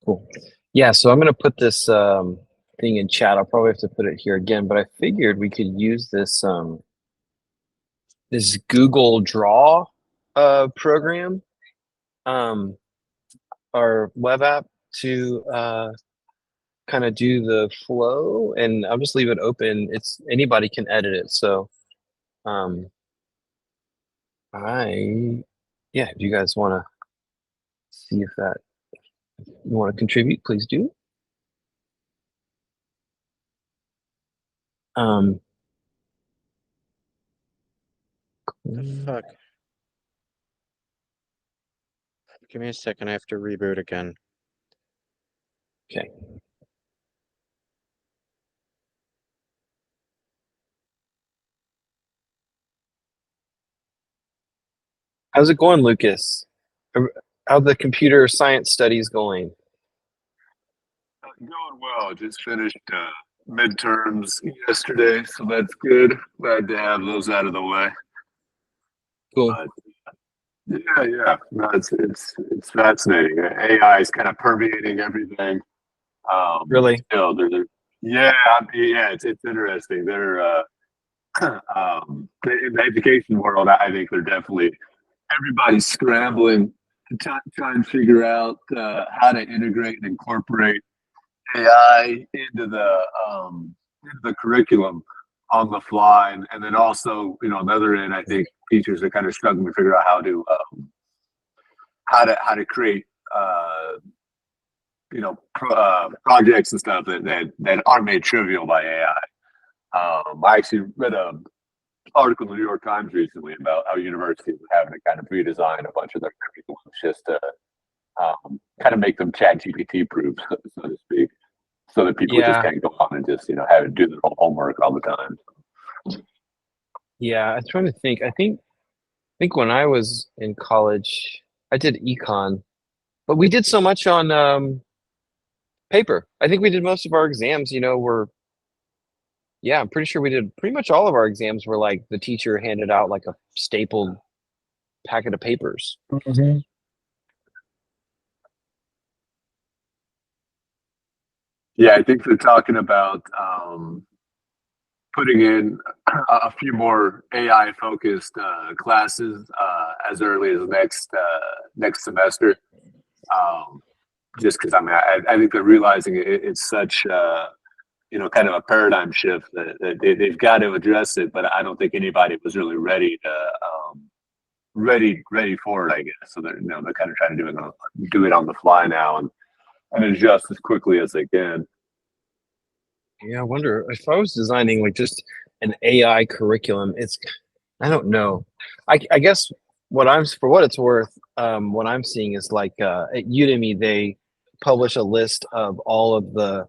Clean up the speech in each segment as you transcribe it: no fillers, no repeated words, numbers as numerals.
Cool. Yeah, so I'm going to put this thing in chat. I'll probably have to put it here again, but I figured we could use this Google Draw program, um, our web app, to kind of do the flow, and I'll just leave it open. It's anybody can edit it. So um, yeah, if you guys want to see if that you want to contribute, please do. The fuck? Give me a second. I have to reboot again. Okay. How's it going, Lucas? How the computer science studies going? Going well. Just finished midterms yesterday, so that's good. Glad to have those out of the way. Cool. Yeah. No, it's fascinating. AI is kind of permeating everything. Really? Still, it's interesting. They're in the education world. I think they're definitely everybody's scrambling to try and figure out how to integrate and incorporate AI into the curriculum on the fly, and then also, on the other end, I think teachers are kind of struggling to figure out how to create projects and stuff that aren't made trivial by AI. I actually read an article in the New York Times recently about how universities are having to kind of redesign a bunch of their curriculums just to kind of make them chat GPT proof, so to speak, so that people just can't go on and just have to do their whole homework all the time. Yeah, I'm trying to think. I think when I was in college, I did econ, but we did so much on paper. I think we did most of our exams, I'm pretty sure we did pretty much all of our exams were like the teacher handed out like a stapled packet of papers. Mm-hmm. Yeah, I think they're talking about putting in a few more AI focused classes as early as next semester. Just because I think they're realizing it's such kind of a paradigm shift that they've got to address it, but I don't think anybody was really ready for it, I guess. So they're kind of trying to do it on the fly now and adjust as quickly as they can. Yeah, I wonder if I was designing like just an AI curriculum, I don't know. I guess for what it's worth, what I'm seeing is like at Udemy, they publish a list of all of the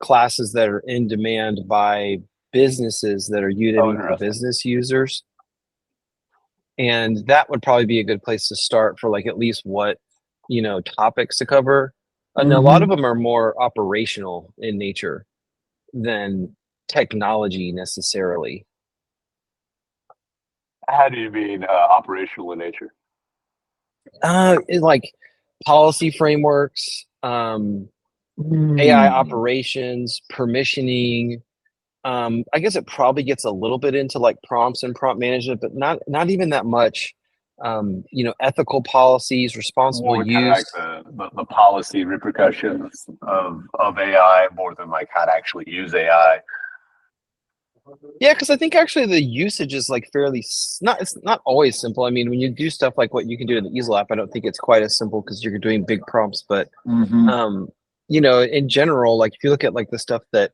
classes that are in demand by businesses that are Udemy for business users. And that would probably be a good place to start for like at least what, topics to cover. And a lot of them are more operational in nature than technology necessarily. How do you mean operational in nature? Like policy frameworks, AI operations, permissioning. I guess it probably gets a little bit into like prompts and prompt management, but not even that much. Ethical policies, responsible use. Like the policy repercussions of AI more than like how to actually use AI. Yeah, because I think actually the usage is like it's not always simple. I mean, when you do stuff like what you can do in the Eazl app, I don't think it's quite as simple because you're doing big prompts. But in general, like if you look at like the stuff that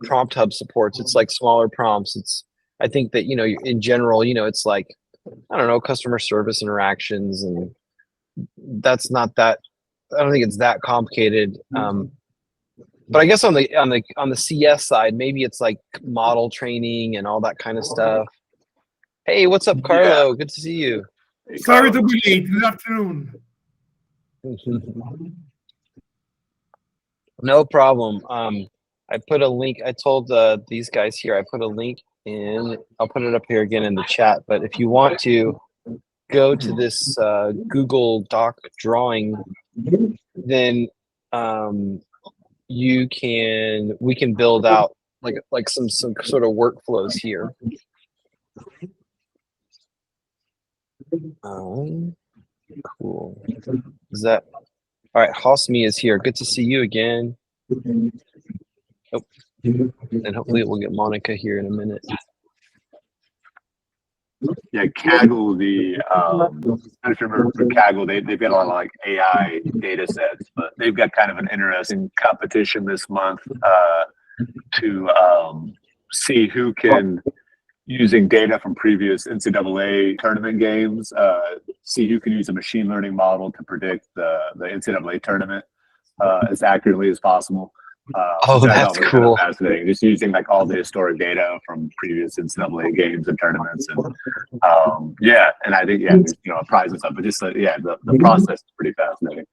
Prompt Hub supports, it's like smaller prompts. I think that in general, it's like I don't know, customer service interactions, and that's not that. I don't think it's that complicated. But I guess on the CS side, maybe it's like model training and all that kind of stuff. Hey, what's up, Carlo? Good to see you. Sorry to be late. Good afternoon. No problem. I put a link. I told these guys here. I put a link in. I'll put it up here again in the chat. But if you want to go to this Google Doc drawing, then we can build out like some sort of workflows here. Cool. Is that all right? Hosmi is here. Good to see you again. Oh, and hopefully we'll get Monica here in a minute. Yeah, Kaggle, I don't know if you remember from Kaggle, they've got a lot of like AI data sets, but they've got kind of an interesting competition this month to see who can, using data from previous NCAA tournament games, see who can use a machine learning model to predict the NCAA tournament as accurately as possible. Oh, which I that's thought was cool. kind of fascinating. Just using like all the historic data from previous NCAA games and tournaments, and yeah, and I think a prize and stuff. But just the process is pretty fascinating.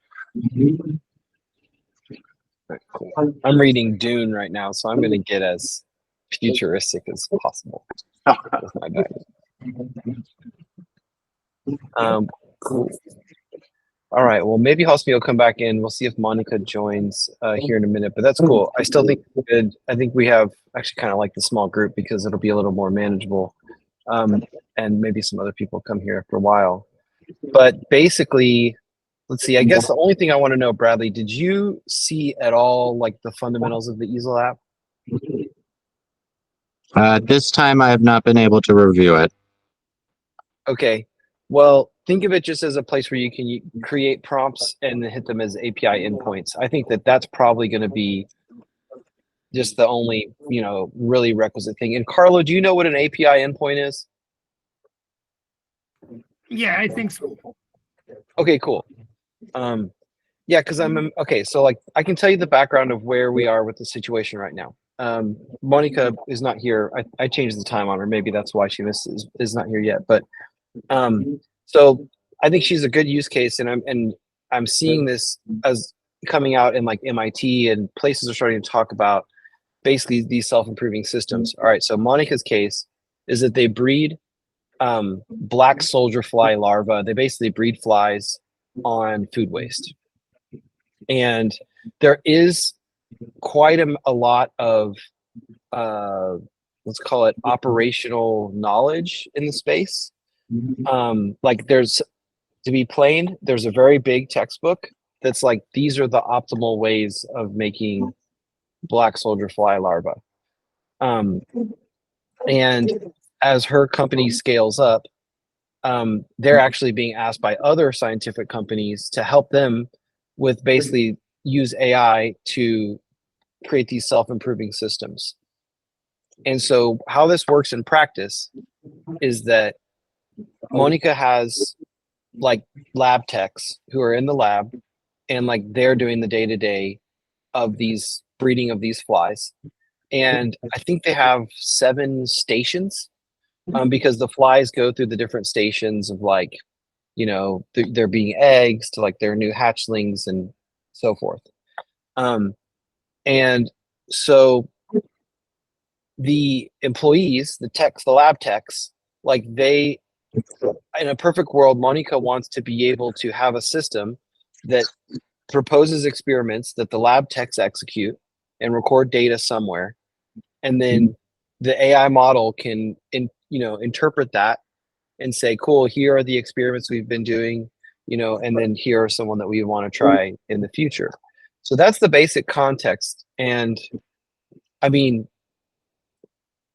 Cool. I'm reading Dune right now, so I'm going to get as futuristic as possible with my diet. Cool. All right. Well, maybe Hosmi will come back in. We'll see if Monica joins here in a minute. But that's cool. I still think we're good. I think we have actually kind of like the small group because it'll be a little more manageable, and maybe some other people come here for a while. But basically, let's see. I guess the only thing I want to know, Bradley, did you see at all like the fundamentals of the Eazl app? This time I have not been able to review it. Okay. Well, think of it just as a place where you can create prompts and then hit them as API endpoints. I think that that's probably going to be just the only, really requisite thing. And Carlo, do you know what an API endpoint is? Yeah, I think so. Okay, cool. Yeah, because okay. So like, I can tell you the background of where we are with the situation right now. Monica is not here. I changed the time on her. Maybe that's why she is not here yet. But so I think she's a good use case, and I'm seeing this as coming out in like MIT, and places are starting to talk about basically these self-improving systems. All right, so Monica's case is that they breed black soldier fly larvae. They basically breed flies on food waste, and there is quite a lot of let's call it operational knowledge in the space. Like there's, to be plain, there's a very big textbook that's like, these are the optimal ways of making black soldier fly larvae. And as her company scales up, they're actually being asked by other scientific companies to help them with basically use AI to create these self-improving systems. And so how this works in practice is that Monica has like lab techs who are in the lab, and like they're doing the day-to-day of these breeding of these flies. And I think they have 7 stations, because the flies go through the different stations of like, they're being eggs to like their new hatchlings and so forth. And so the employees, the techs, the lab techs, like they, in a perfect world, Monica wants to be able to have a system that proposes experiments that the lab techs execute and record data somewhere, and then the AI model can interpret that and say, cool, here are the experiments we've been doing, and then here are someone that we want to try in the future. So that's the basic context. And I mean,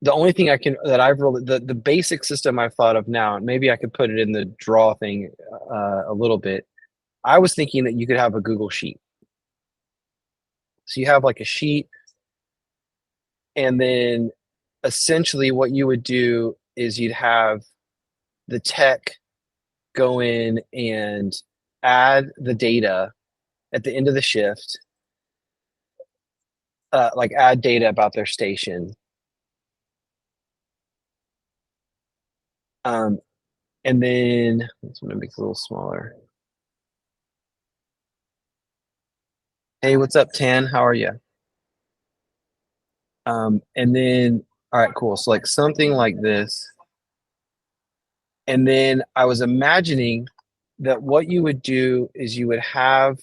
the only thing the basic system I've thought of now, and maybe I could put it in the draw thing a little bit. I was thinking that you could have a Google Sheet. So you have like a sheet, and then essentially what you would do is you'd have the tech go in and add the data at the end of the shift, like add data about their station. And then let's make it a little smaller. Hey, what's up, Tan? How are you? And then, all right, cool. So like something like this. And then I was imagining that what you would do is you would have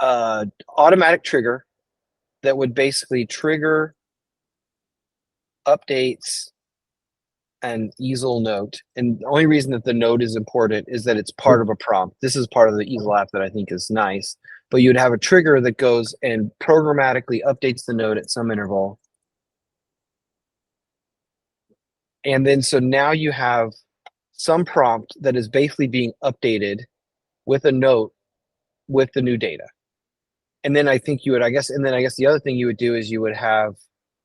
automatic trigger that would basically trigger updates and Eazl note. And the only reason that the note is important is that it's part of a prompt. This is part of the Eazl app that I think is nice. But you'd have a trigger that goes and programmatically updates the node at some interval. And then so now you have some prompt that is basically being updated with a note with the new data. And then I think you would, I guess the other thing you would do is you would have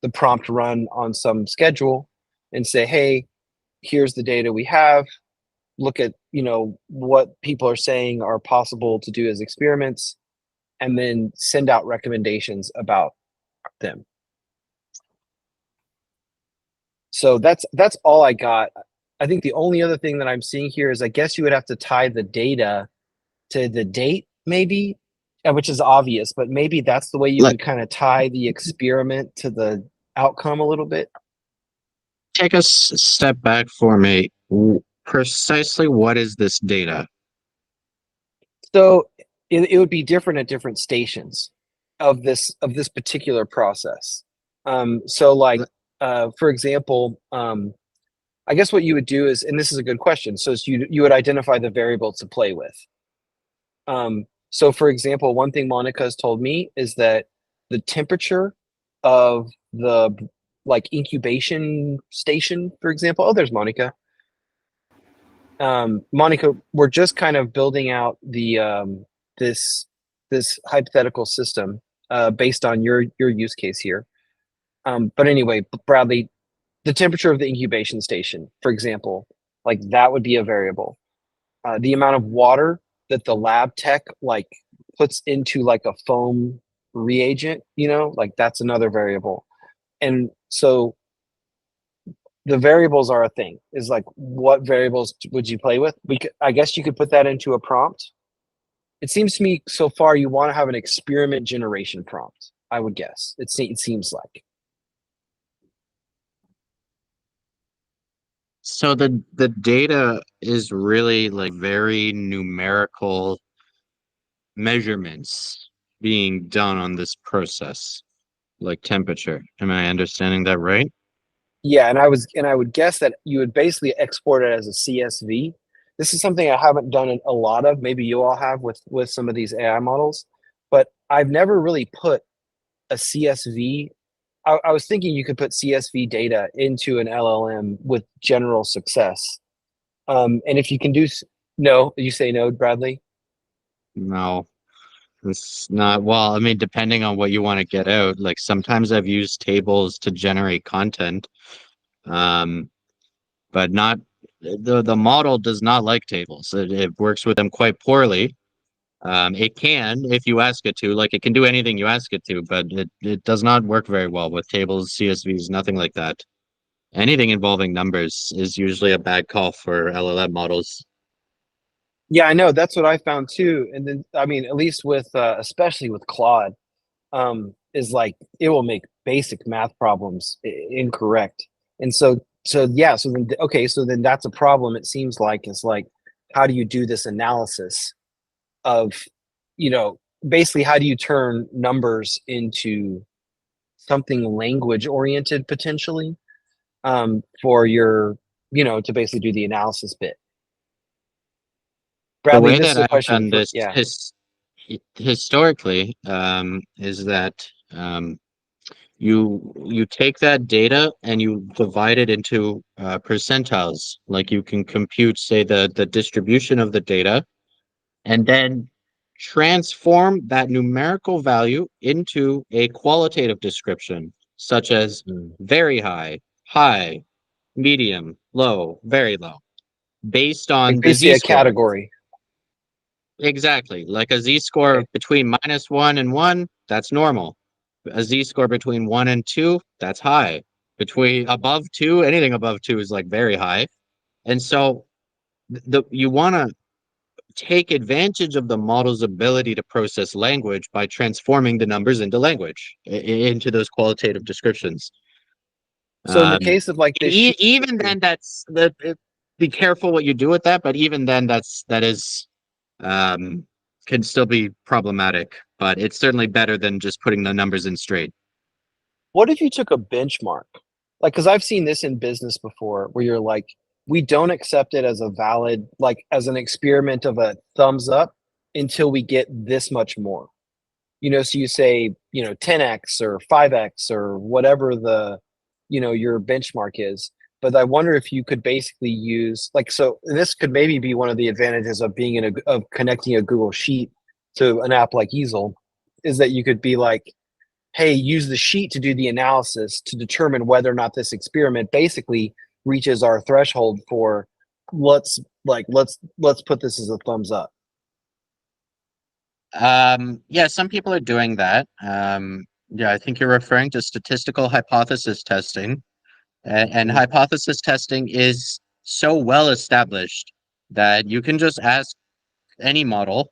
the prompt run on some schedule and say, hey, here's the data we have. Look at, what people are saying are possible to do as experiments, and then send out recommendations about them. So that's all I got. I think the only other thing that I'm seeing here is I guess you would have to tie the data to the date, maybe, which is obvious, but maybe that's the way you would kind of tie the experiment to the outcome a little bit. Take a step back for me. Precisely what is this data? So it would be different at different stations of this particular process. For example, I guess what you would do is, and this is a good question, so you would identify the variables to play with. So for example, one thing Monica has told me is that the temperature of the incubation station, for example. Oh, there's Monica. Monica, we're just kind of building out the this hypothetical system based on your use case here. But anyway, Bradley, the temperature of the incubation station, for example, that would be a variable. The amount of water that the lab tech puts into a foam reagent, that's another variable. And so the variables are a thing. Is what variables would you play with? I guess you could put that into a prompt. It seems to me so far you want to have an experiment generation prompt, I would guess. It seems like. So the data is really very numerical measurements being done on this process, like temperature. Am I understanding that right? Yeah, and I would guess that you would basically export it as a CSV. This is something I haven't done a lot of. Maybe you all have with some of these AI models, but I've never really put a CSV. I was thinking you could put CSV data into an LLM with general success. And if you can no, you say no, Bradley? No, it's not. Well, I mean, depending on what you want to get out, sometimes I've used tables to generate content, but not the model does not like tables. It works with them quite poorly. It can, if you ask it to, it can do anything you ask it to, but it does not work very well with tables, CSVs, nothing like that. Anything involving numbers is usually a bad call for LLM models. Yeah, I know. That's what I found too. And then, I mean, at least with, especially with Claude, is it will make basic math problems incorrect. And so yeah, so then, okay, so then that's a problem. It seems like it's how do you do this analysis of, basically how do you turn numbers into something language oriented potentially, for your, to basically do the analysis bit. The Bradley, way this is that a I've question done for, this yeah. historically is that you take that data and you divide it into percentiles. You can compute, say, the distribution of the data, and then transform that numerical value into a qualitative description, such as very high, high, medium, low, very low, based on the Basically a z-score. category. Exactly. Like a z-score between -1 and 1, that's normal. A z-score between 1 and 2, that's high. Between above 2, anything above 2 is very high. And so you want to take advantage of the model's ability to process language by transforming the numbers into language, into those qualitative descriptions. So in the case of this, even then, be careful what you do with that. But even then, that is can still be problematic, but it's certainly better than just putting the numbers in straight. What if you took a benchmark? Like, because I've seen this in business before, where you're like, we don't accept it as a valid, like as an experiment of a thumbs up until we get this much more. So you say, 10x or 5x or whatever your benchmark is. But I wonder if you could basically use so this could maybe be one of the advantages of being of connecting a Google Sheet to an app like Eazl, is that you could be like, hey, use the sheet to do the analysis to determine whether or not this experiment basically reaches our threshold for let's put this as a thumbs up. Yeah, some people are doing that. Yeah, I think you're referring to statistical hypothesis testing. And hypothesis testing is so well established that you can just ask any model,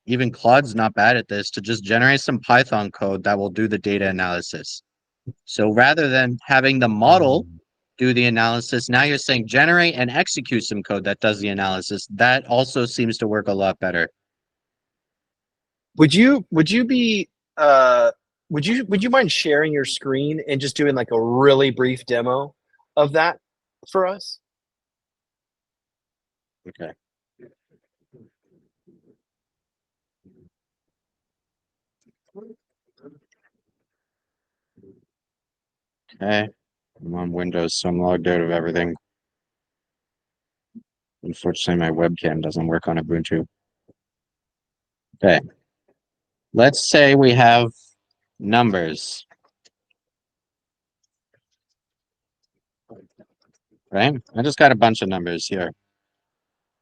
even Claude's not bad at this, to just generate some Python code that will do the data analysis. So rather than having the model do the analysis, now you're saying generate and execute some code that does the analysis. That also seems to work a lot better. Would you mind sharing your screen and just doing like a really brief demo of that for us? Okay. Okay. I'm on Windows, so I'm logged out of everything. Unfortunately, my webcam doesn't work on Ubuntu. Okay. Let's say we have numbers. Right? I just got a bunch of numbers here.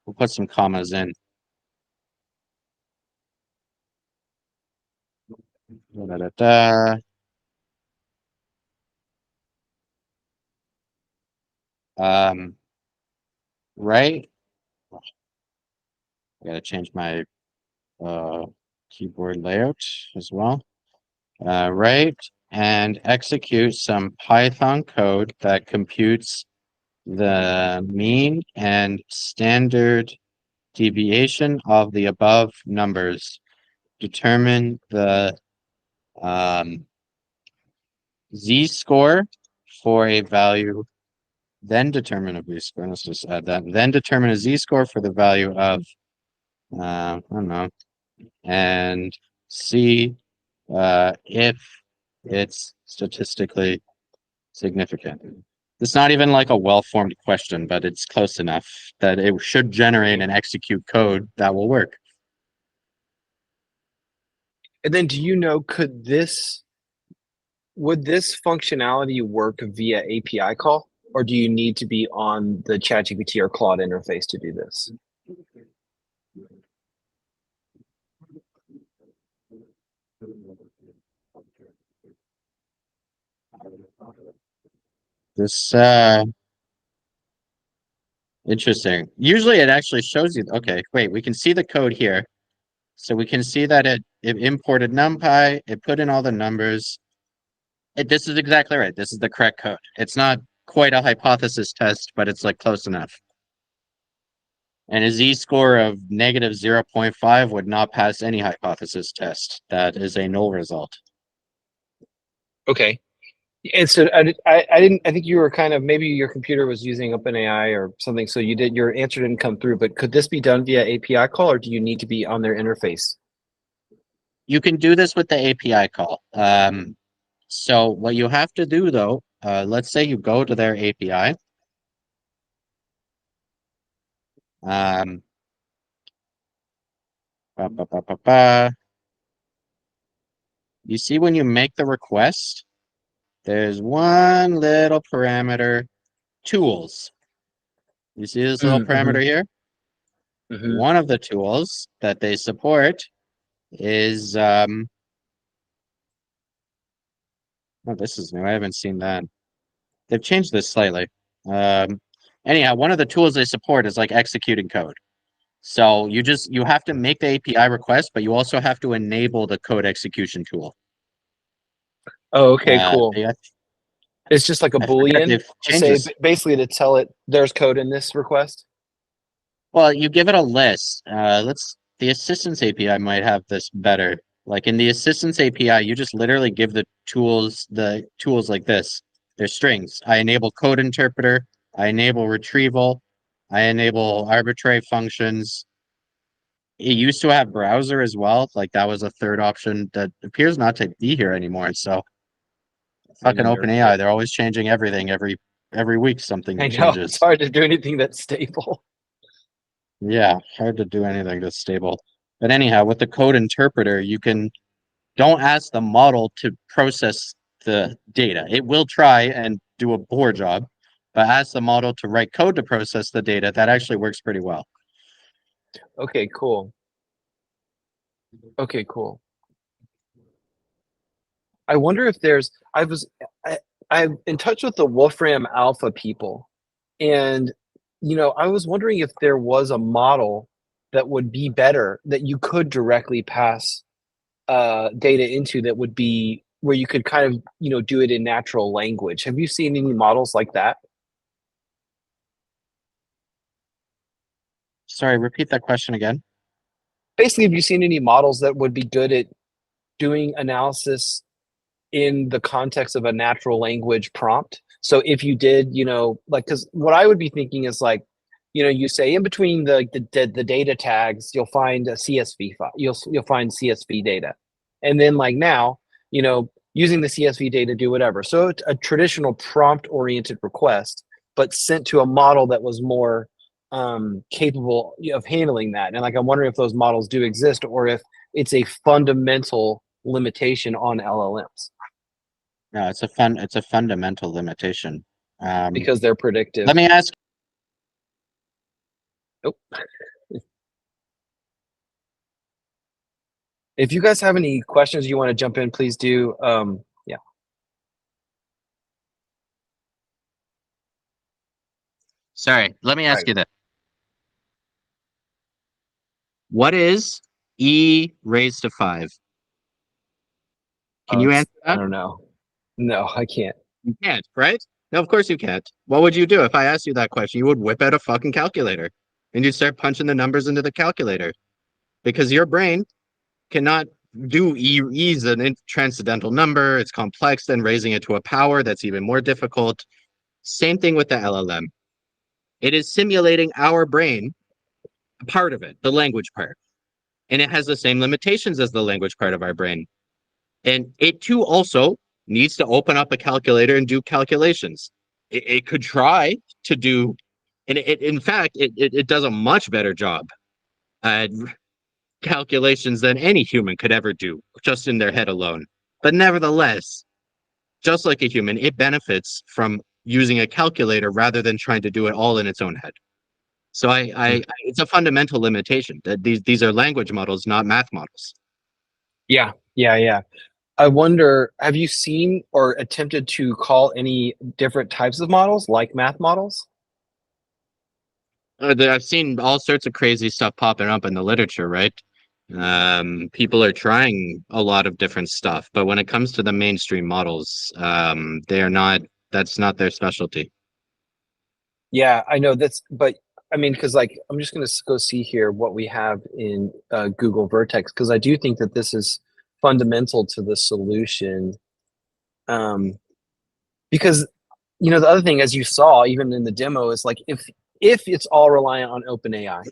We'll put some commas in. Da, da, da. Right? I gotta change my keyboard layout as well. Right? And execute some Python code that computes the mean and standard deviation of the above numbers. Determine the z-score for a value, then determine a z-score. Let's just add that. Then determine a z-score for the value of, I don't know, and see if it's statistically significant. It's not even like a well-formed question, but it's close enough that it should generate and execute code that will work. And then would this functionality work via API call, or do you need to be on the ChatGPT or Claude interface to do this? This interesting. Usually it actually shows you, okay, wait, we can see the code here. So we can see that it imported NumPy, it put in all the numbers. This is exactly right. This is the correct code. It's not quite a hypothesis test, but it's like close enough. And a z-score of negative 0.5 would not pass any hypothesis test. That is a null result. Okay. And so I think you were kind of, maybe your computer was using OpenAI or something, so your answer didn't come through, but could this be done via API call, or do you need to be on their interface? You can do this with the API call. So what you have to do though, let's say you go to their API. You see when you make the request, there's one little parameter, tools. You see this little parameter here? One of the tools that they support is oh, this is new. I haven't seen that. They've changed this slightly. Anyhow, one of the tools they support is like executing code. So you have to make the API request, but you also have to enable the code execution tool. Oh, okay, cool. It's just like a Boolean to say, basically to tell it there's code in this request. Well, you give it a list. Let's the assistance API might have this better. Like in the assistance API, you just literally give the tools like this. They're strings. I enable code interpreter. I enable retrieval. I enable arbitrary functions. It used to have browser as well. Like that was a third option that appears not to be here anymore. So fucking OpenAI, they're always changing everything. Every week something I know, changes. it's hard to do anything that's stable. Yeah, hard to do anything that's stable. But anyhow, with the code interpreter, don't ask the model to process the data. It will try and do a poor job, but ask the model to write code to process the data. That actually works pretty well. Okay, cool. Okay, cool. I wonder if I'm in touch with the Wolfram Alpha people, and I was wondering if there was a model that would be better that you could directly pass data into, that would be where you could kind of do it in natural language. Have you seen any models like that? Sorry, repeat that question again. Basically, have you seen any models that would be good at doing analysis in the context of a natural language prompt? So if you did, like, because what I would be thinking is like, you say in between the data tags, you'll find a CSV file. You'll find CSV data, and then like now, using the CSV data, do whatever. So it's a traditional prompt-oriented request, but sent to a model that was more capable of handling that. And like, I'm wondering if those models do exist, or if it's a fundamental limitation on LLMs. No, it's a fundamental limitation. Because they're predictive. Let me ask. Nope. If you guys have any questions you want to jump in, please do. Yeah. Sorry, let me ask you that. What is e raised to 5? Can you answer that? I don't know. No, I can't. You can't, right? No, of course you can't. What would you do if I asked you that question? You would whip out a fucking calculator and you'd start punching the numbers into the calculator, because your brain cannot do e is an transcendental number. It's complex, then raising it to a power that's even more difficult. Same thing with the LLM. It is simulating our brain, part of it, the language part. And it has the same limitations as the language part of our brain. And it too also needs to open up a calculator and do calculations. It could try to do, and in fact, it does a much better job at calculations than any human could ever do, just in their head alone. But nevertheless, just like a human, it benefits from using a calculator rather than trying to do it all in its own head. So it's a fundamental limitation that these are language models, not math models. Yeah. I wonder, have you seen or attempted to call any different types of models, like math models? I've seen all sorts of crazy stuff popping up in the literature, right? People are trying a lot of different stuff, but when it comes to the mainstream models, that's not their specialty. Yeah, I know but I mean, because like, I'm just going to go see here what we have in Google Vertex, because I do think that this is fundamental to the solution. Because, the other thing, as you saw, even in the demo, is like, if it's all reliant on OpenAI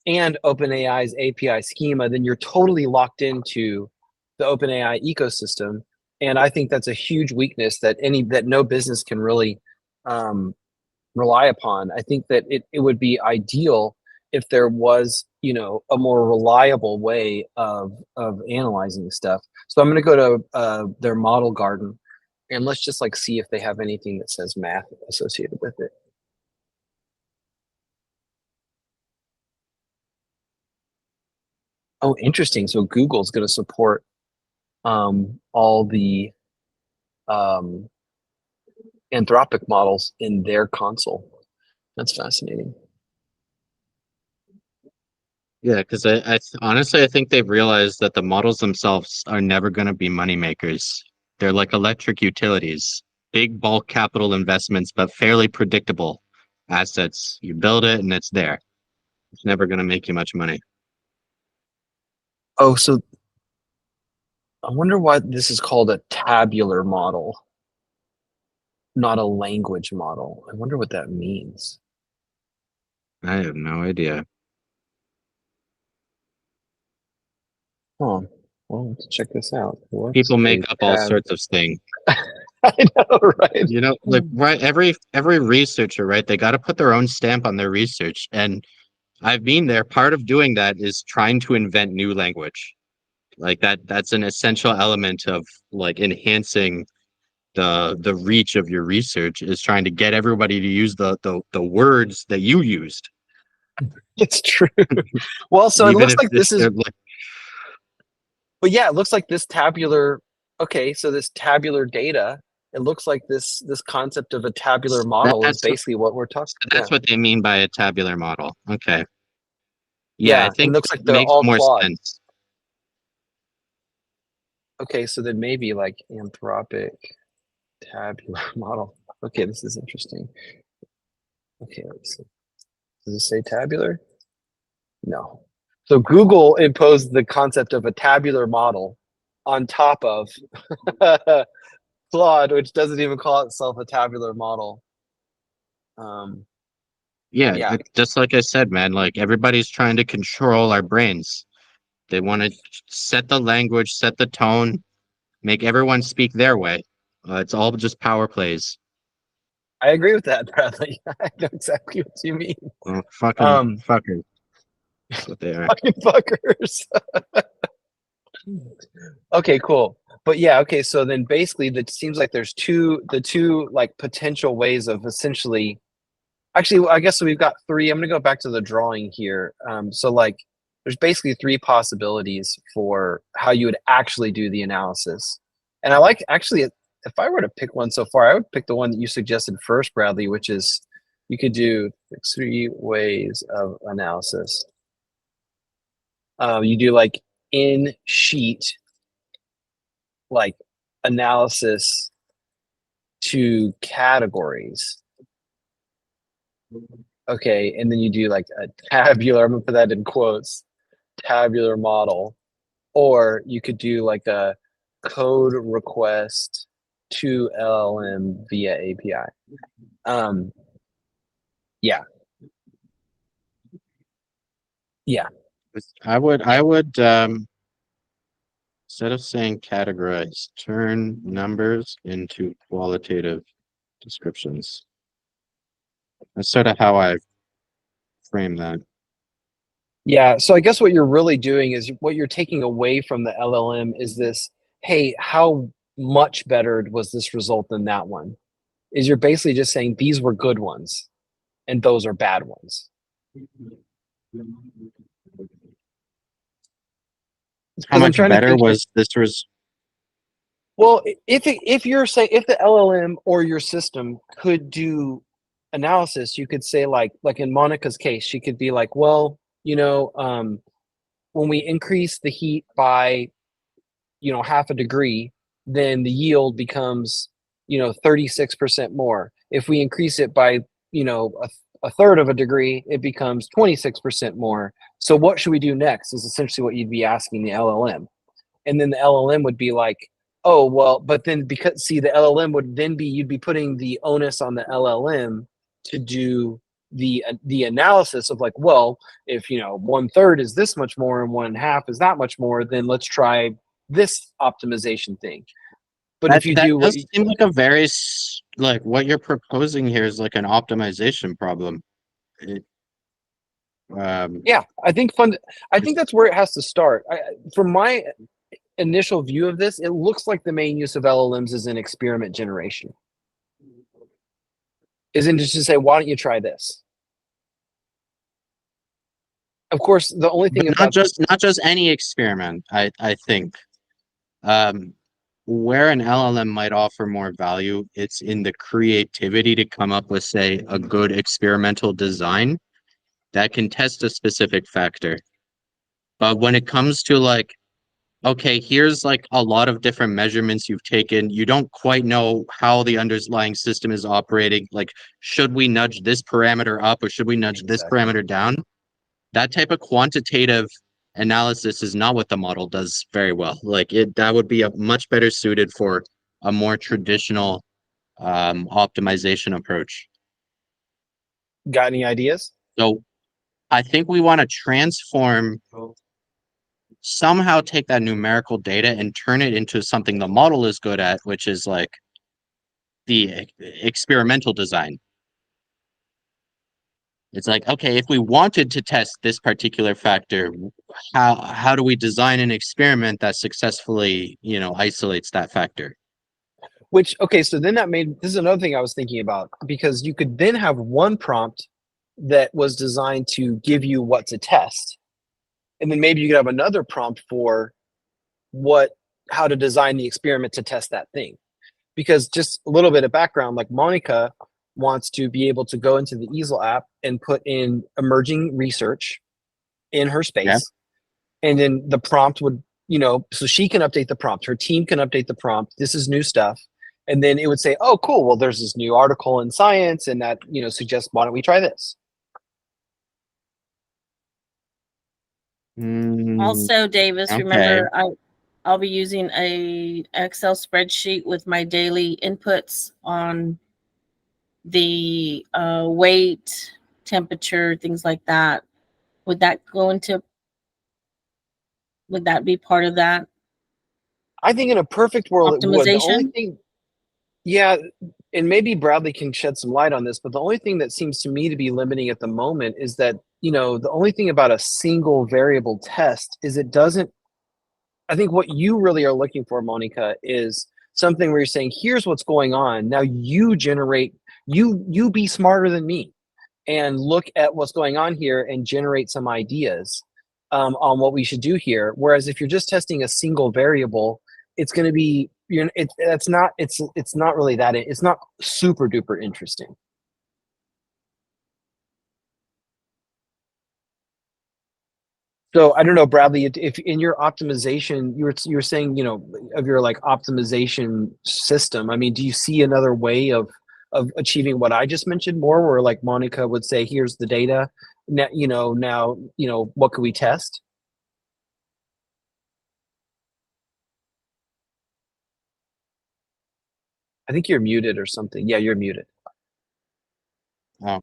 and OpenAI's API schema, then you're totally locked into the OpenAI ecosystem. And I think that's a huge weakness that no business can really rely upon. I think that it would be ideal if there was, a more reliable way of analyzing stuff. So I'm going to go to their model garden, and let's just like see if they have anything that says math associated with it. Oh, interesting. So Google's going to support all the Anthropic models in their console. That's fascinating. Yeah, because honestly, I think they've realized that the models themselves are never going to be money makers. They're like electric utilities, big bulk capital investments, but fairly predictable assets. You build it and it's there. It's never going to make you much money. Oh, so I wonder why this is called a tabular model, not a language model. I wonder what that means. I have no idea. Huh. Well, let's check this out. What's People make a up all tab- sorts of things. I know, right? You know, like right, every researcher, right? They got to put their own stamp on their research, and I've been there. Part of doing that is trying to invent new language. Like that's an essential element of like enhancing the reach of your research is trying to get everybody to use the words that you used. It's true. Well, so it Even looks if like this is, they're like, but yeah, it looks like this tabular. Okay, so this tabular data. It looks like this concept of a tabular model is that's basically what we're talking. Yeah, what they mean by a tabular model. Okay. Yeah, I yeah, and it think looks it like they're makes all more quad. sense. Okay, so then maybe like anthropic tabular model. Okay, this is interesting. Okay, let's see. Does it say tabular? No. So Google imposed the concept of a tabular model on top of Claude, which doesn't even call itself a tabular model. Yeah, Yeah, just like I said, man, like everybody's trying to control our brains. They want to set the language, set the tone, make everyone speak their way. It's all just power plays. I agree with that, Bradley. I know exactly what you mean. Fucking fuckers. That's what they are. Fucking fuckers. Okay, cool. But yeah, okay, so then basically that seems like there's the two like potential ways of essentially actually I guess we've got three. I'm gonna go back to the drawing here. So like there's basically three possibilities for how you would actually do the analysis. And I like actually if I were to pick one so far, I would pick the one that you suggested first, Bradley, which is you could do three ways of analysis. You do like in sheet like analysis to categories. Okay, and then you do like a tabular, I'm gonna put that in quotes, tabular model. Or you could do like a code request to LLM via API. Yeah. Yeah. I would instead of saying categorize, turn numbers into qualitative descriptions. That's sort of how I frame that. Yeah. So I guess what you're really doing is what you're taking away from the LLM is this, hey, how much better was this result than that one? Is you're basically just saying these were good ones and those are bad ones. How much better was this? Well, if you're saying if the LLM or your system could do analysis, you could say like in Monica's case, she could be like, well, when we increase the heat by half a degree, then the yield becomes 36% more. If we increase it by a third of a degree, it becomes 26% more. So what should we do next is essentially what you'd be asking the LLM. And then the LLM would be like, oh, well, but then because see the LLM would then be you'd be putting the onus on the LLM to do the analysis of like, well, if 1/3 is this much more and 1/2 is that much more, then let's try this optimization thing. But if you do what seem like a very like what you're proposing here is like an optimization problem. Yeah, I think that's where it has to start. From my initial view of this, it looks like the main use of LLMs is in experiment generation. Isn't just to say, why don't you try this? Of course, the only thing not just any experiment. I think where an LLM might offer more value, it's in the creativity to come up with, say, a good experimental design that can test a specific factor. But when it comes to like, okay, here's like a lot of different measurements you've taken. You don't quite know how the underlying system is operating. Like, should we nudge this parameter up or should we nudge this parameter down? That type of quantitative analysis is not what the model does very well. Like that would be a much better suited for a more traditional optimization approach. Got any ideas? So I think we want to transform, somehow take that numerical data and turn it into something the model is good at, which is like the experimental design. It's like, okay, if we wanted to test this particular factor, how do we design an experiment that successfully, isolates that factor? Which, okay, so then this is another thing I was thinking about, because you could then have one prompt that was designed to give you what to test. And then maybe you could have another prompt for how to design the experiment to test that thing. Because just a little bit of background, like Monica wants to be able to go into the Eazl app and put in emerging research in her space. Yeah. And then the prompt would, so she can update the prompt, her team can update the prompt, this is new stuff. And then it would say, oh, cool, well, there's this new article in Science, and that, suggests, why don't we try this? Also, Davis, okay. remember, I'll be using a Excel spreadsheet with my daily inputs on the weight, temperature, things like that. Would that be part of that? I think in a perfect world, it would. The only Optimization? thing, yeah, and maybe Bradley can shed some light on this, but the only thing that seems to me to be limiting at the moment is that, the only thing about a single variable test is it doesn't, I think what you really are looking for, Monica, is something where you're saying, here's what's going on. Now you be smarter than me and look at what's going on here and generate some ideas on what we should do here. Whereas if you're just testing a single variable, it's going to be, it's not really that, it's not super duper interesting. So I don't know, Bradley, if in your optimization, you were saying, of your like optimization system, I mean, do you see another way of achieving what I just mentioned more, where like Monica would say, here's the data, now, what could we test? I think you're muted or something. Yeah, you're muted. Oh.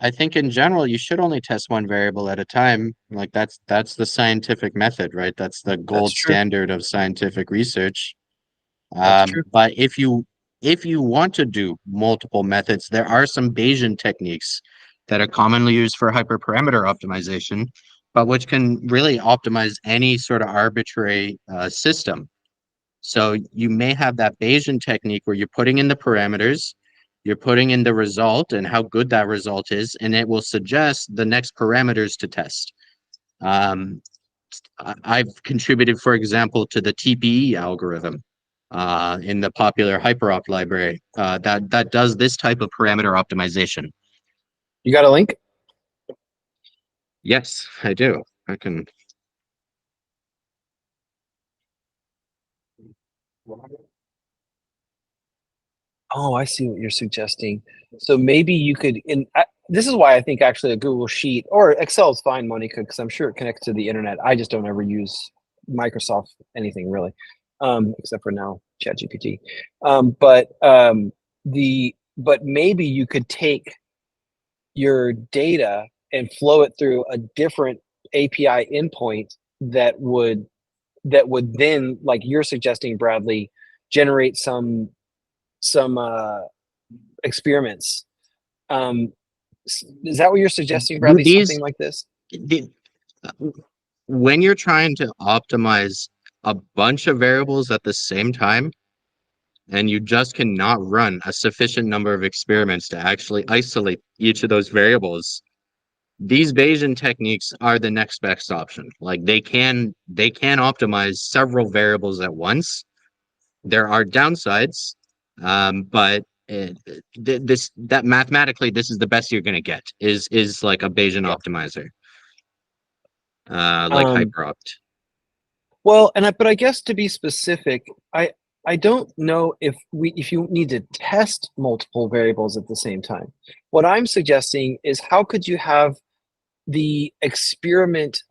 I think in general, you should only test one variable at a time. Like that's the scientific method, right? That's the gold standard of scientific research. That's true. But if you want to do multiple methods, there are some Bayesian techniques that are commonly used for hyperparameter optimization, but which can really optimize any sort of arbitrary system. So you may have that Bayesian technique where you're putting in the parameters, you're putting in the result and how good that result is, and it will suggest the next parameters to test. I've contributed, for example, to the TPE algorithm in the popular HyperOpt library that does this type of parameter optimization. You got a link? Yes, I do. I can. Oh, I see what you're suggesting. So maybe you could, this is why I think actually a Google Sheet or Excel is fine, Monica, because I'm sure it connects to the internet. I just don't ever use Microsoft anything really, except for now ChatGPT. But maybe you could take your data and flow it through a different API endpoint that would then, like you're suggesting, Bradley, generate some experiments. Is that what you're suggesting, Bradley? Something like this? When you're trying to optimize a bunch of variables at the same time, and you just cannot run a sufficient number of experiments to actually isolate each of those variables, these Bayesian techniques are the next best option. Like they can optimize several variables at once. There are downsides, but mathematically this is the best you're going to get is like a Bayesian optimizer, like HyperOpt. Well, but I guess to be specific, I don't know if you need to test multiple variables at the same time. What I'm suggesting is, how could you have the experiment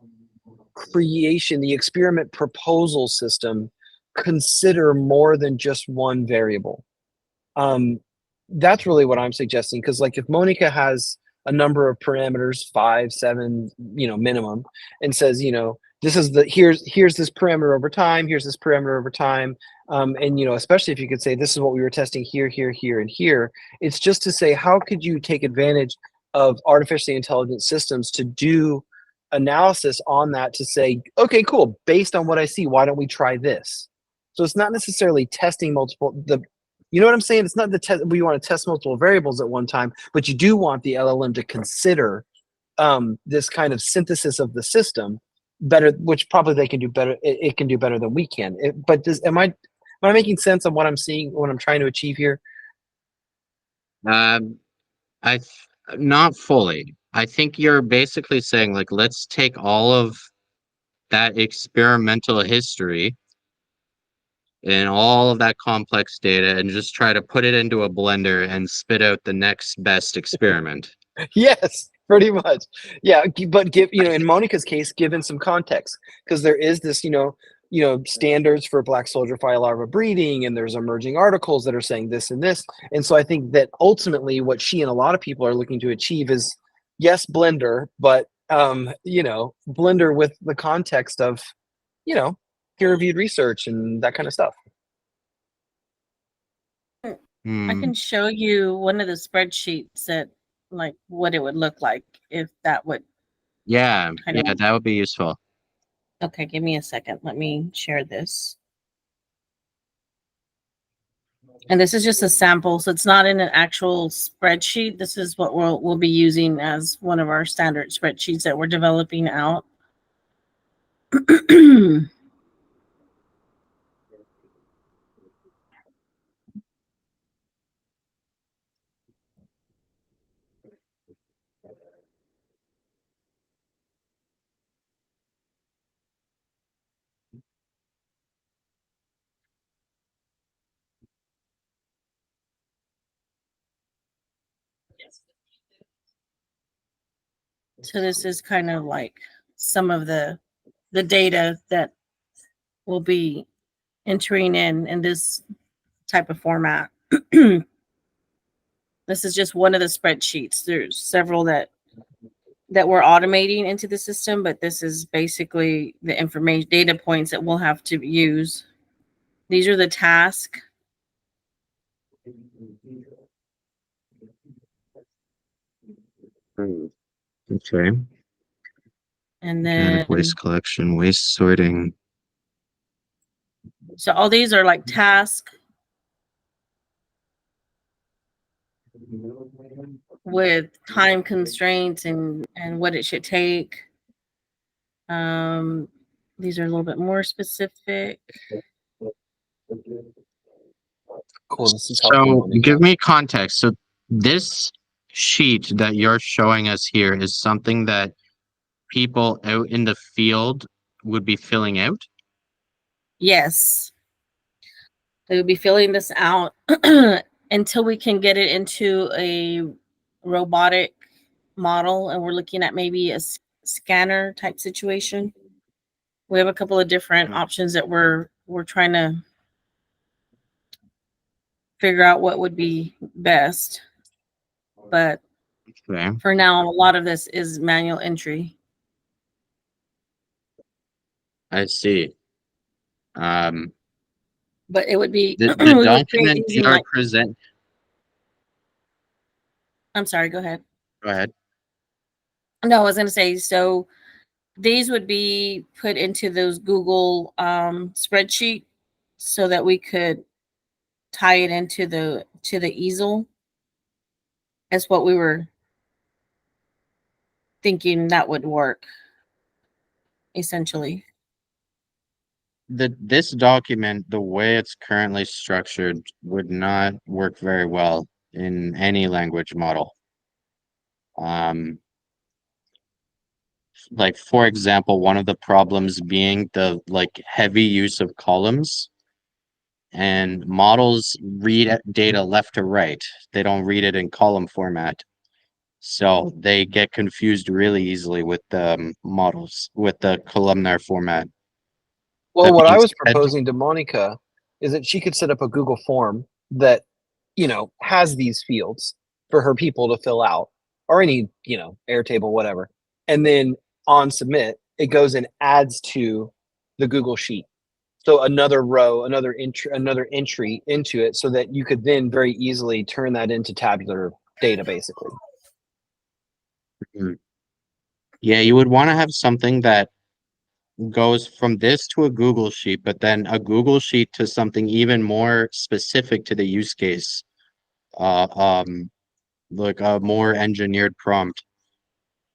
creation, the experiment proposal system consider more than just one variable. That's really what I'm suggesting, because like if Monica has a number of parameters, 5, 7, minimum, and says, this is here's this parameter over time, here's this parameter over time, and especially if you could say this is what we were testing here, here, here, and here. It's just to say, how could you take advantage of artificially intelligent systems to do analysis on that, to say, okay, cool, based on what I see, why don't we try this? So it's not necessarily testing you know what I'm saying? It's not the test. We want to test multiple variables at one time, but you do want the LLM to consider this kind of synthesis of the system better, which probably they can do better. It can do better than we can. Am I making sense of what I'm seeing, what I'm trying to achieve here? Not fully. I think you're basically saying, like, let's take all of that experimental history and all of that complex data and just try to put it into a blender and spit out the next best experiment. Yes, pretty much. Yeah, but in Monica's case, given some context, because there is this, standards for black soldier fly larva breeding, and there's emerging articles that are saying this and this. And so I think that ultimately what she and a lot of people are looking to achieve is, yes, blender, but blender with the context of, peer-reviewed research and that kind of stuff. I can show you one of the spreadsheets that, like, what it would look like if that would. Yeah, that would be useful. Okay, give me a second. Let me share this. And this is just a sample, so it's not in an actual spreadsheet. This is what we'll be using as one of our standard spreadsheets that we're developing out. So this is kind of like some of the data that we'll be entering in this type of format. This is just one of the spreadsheets. There's several that we're automating into the system, but this is basically the information data points that we'll have to use. These are the tasks. Okay. And then waste collection, waste sorting. So all these are like tasks with time constraints and what it should take. These are a little bit more specific. Cool. This is helpful. So give me context. So this sheet that you're showing us here is something that people out in the field would be filling out? Yes. They would be filling this out until we can get it into a robotic model, and we're looking at maybe a scanner type situation. We have a couple of different options that we're trying to figure out what would be best. But for now, a lot of this is manual entry. I see. But it would be the document you're present. I'm sorry, go ahead. Go ahead. No, I was going to say, so these would be put into those Google spreadsheet so that we could tie it into the Eazl. That's what we were thinking that would work, essentially. This document, the way it's currently structured, would not work very well in any language model. Like, for example, one of the problems being the heavy use of columns, and models read data left to right. They don't read it in column format. So they get confused really easily with the models, with the columnar format. Well, That what I being was said, proposing to Monica is that she could set up a Google form that, has these fields for her people to fill out, or any, Airtable, whatever. And then on submit, it goes and adds to the Google sheet. So another row, another entry into it, so that you could then very easily turn that into tabular data, basically. yeah, you would want to have something that goes from this to a Google sheet, but then a Google sheet to something even more specific to the use case. Uh, um, like a more engineered prompt.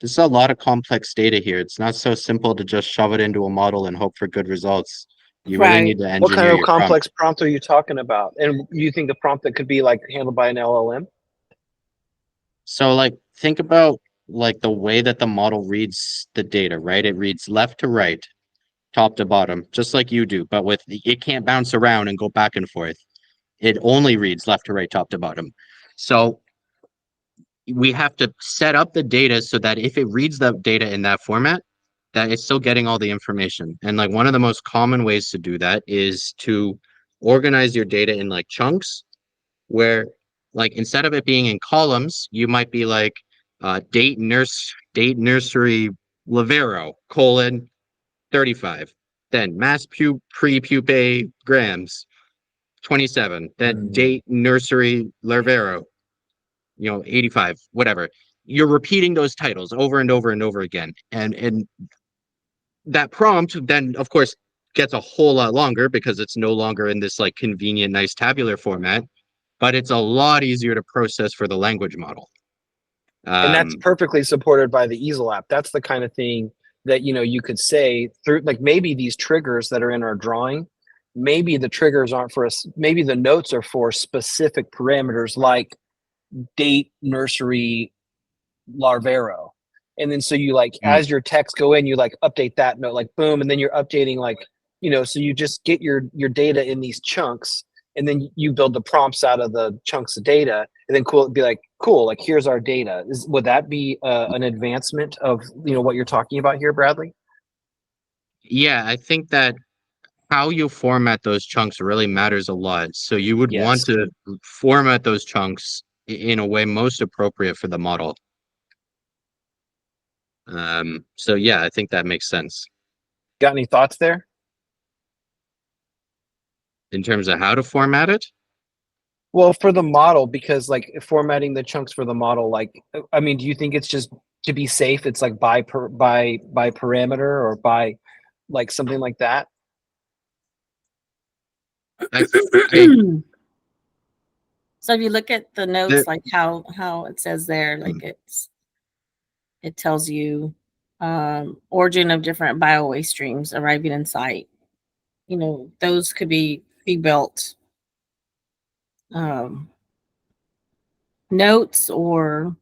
There's a lot of complex data here. It's not so simple to just shove it into a model and hope for good results. You really Right. need to What kind engineer of your complex prompt. prompt are you talking about? And you think the prompt that could be like handled by an LLM? So like think about like the way that the model reads the data, right? It reads left to right, top to bottom, just like you do, but with it can't bounce around and go back and forth. It only reads left to right, top to bottom. So we have to set up the data so that if it reads the data in that format, that it's still getting all the information. And like one of the most common ways to do that is to organize your data in like chunks where like instead of it being in columns, you might be like date nursery Lavero colon 35. Then mass pre-pupae grams 27. Then date nursery Lavero 85, whatever. You're repeating those titles over and over and over again. And that prompt then, of course, gets a whole lot longer because it's no longer in this like convenient, nice tabular format, but it's a lot easier to process for the language model. And that's perfectly supported by the Eazl app. That's the kind of thing that you could say through, like, maybe these triggers that are in our drawing, maybe the triggers aren't for us, maybe the notes are for specific parameters like date nursery larvero. And then so you like as your text go in, you like update that note, like boom, and then you're updating, like, so you just get your data in these chunks, and then you build the prompts out of the chunks of data, and then be like, cool, like here's our data. Would that be an advancement of what you're talking about here, Bradley? Yeah, I think that how you format those chunks really matters a lot. So you would want Yes. to format those chunks in a way most appropriate for the model. So yeah, I think that makes sense. Got any thoughts there? In terms of how to format it? Well, for the model, because like formatting the chunks for the model, like, I mean, do you think it's just to be safe? It's like by parameter, or by like something like that? I, So if you look at the notes, There- like how it says there, like it tells you origin of different bio waste streams arriving in site. Those could be built notes or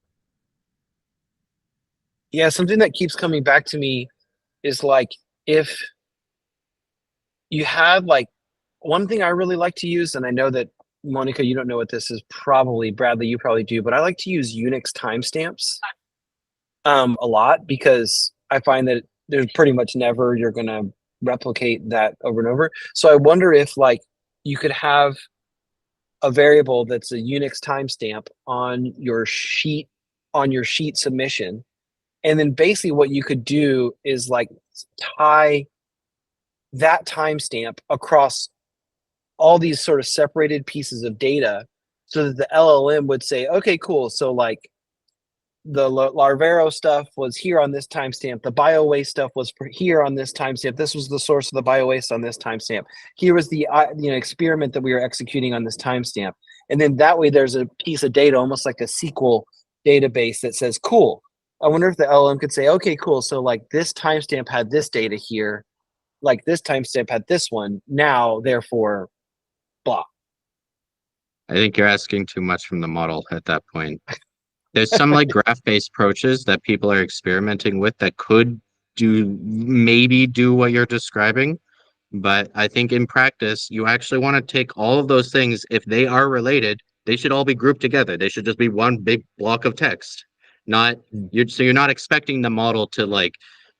Yeah, something that keeps coming back to me is like, if you have like, one thing I really like to use, and I know that Monica, you don't know what this is, probably Bradley, you probably do, but I like to use Unix timestamps a lot, because I find that there's pretty much never you're gonna replicate that over and over. So I wonder if like you could have a variable that's a Unix timestamp on your sheet submission, and then basically what you could do is like tie that timestamp across all these sort of separated pieces of data, so that the LLM would say, okay, cool. So like the Larvero stuff was here on this timestamp. The BioWaste stuff was here on this timestamp. This was the source of the BioWaste on this timestamp. Here was the experiment that we were executing on this timestamp. And then that way there's a piece of data, almost like a SQL database, that says, cool. I wonder if the LLM could say, okay, cool. So like this timestamp had this data here. Like this timestamp had this one. Now, therefore, blah. I think you're asking too much from the model at that point. There's some like graph-based approaches that people are experimenting with that could maybe do what you're describing. But I think in practice, you actually want to take all of those things. If they are related, they should all be grouped together. They should just be one big block of text. You're not expecting the model to like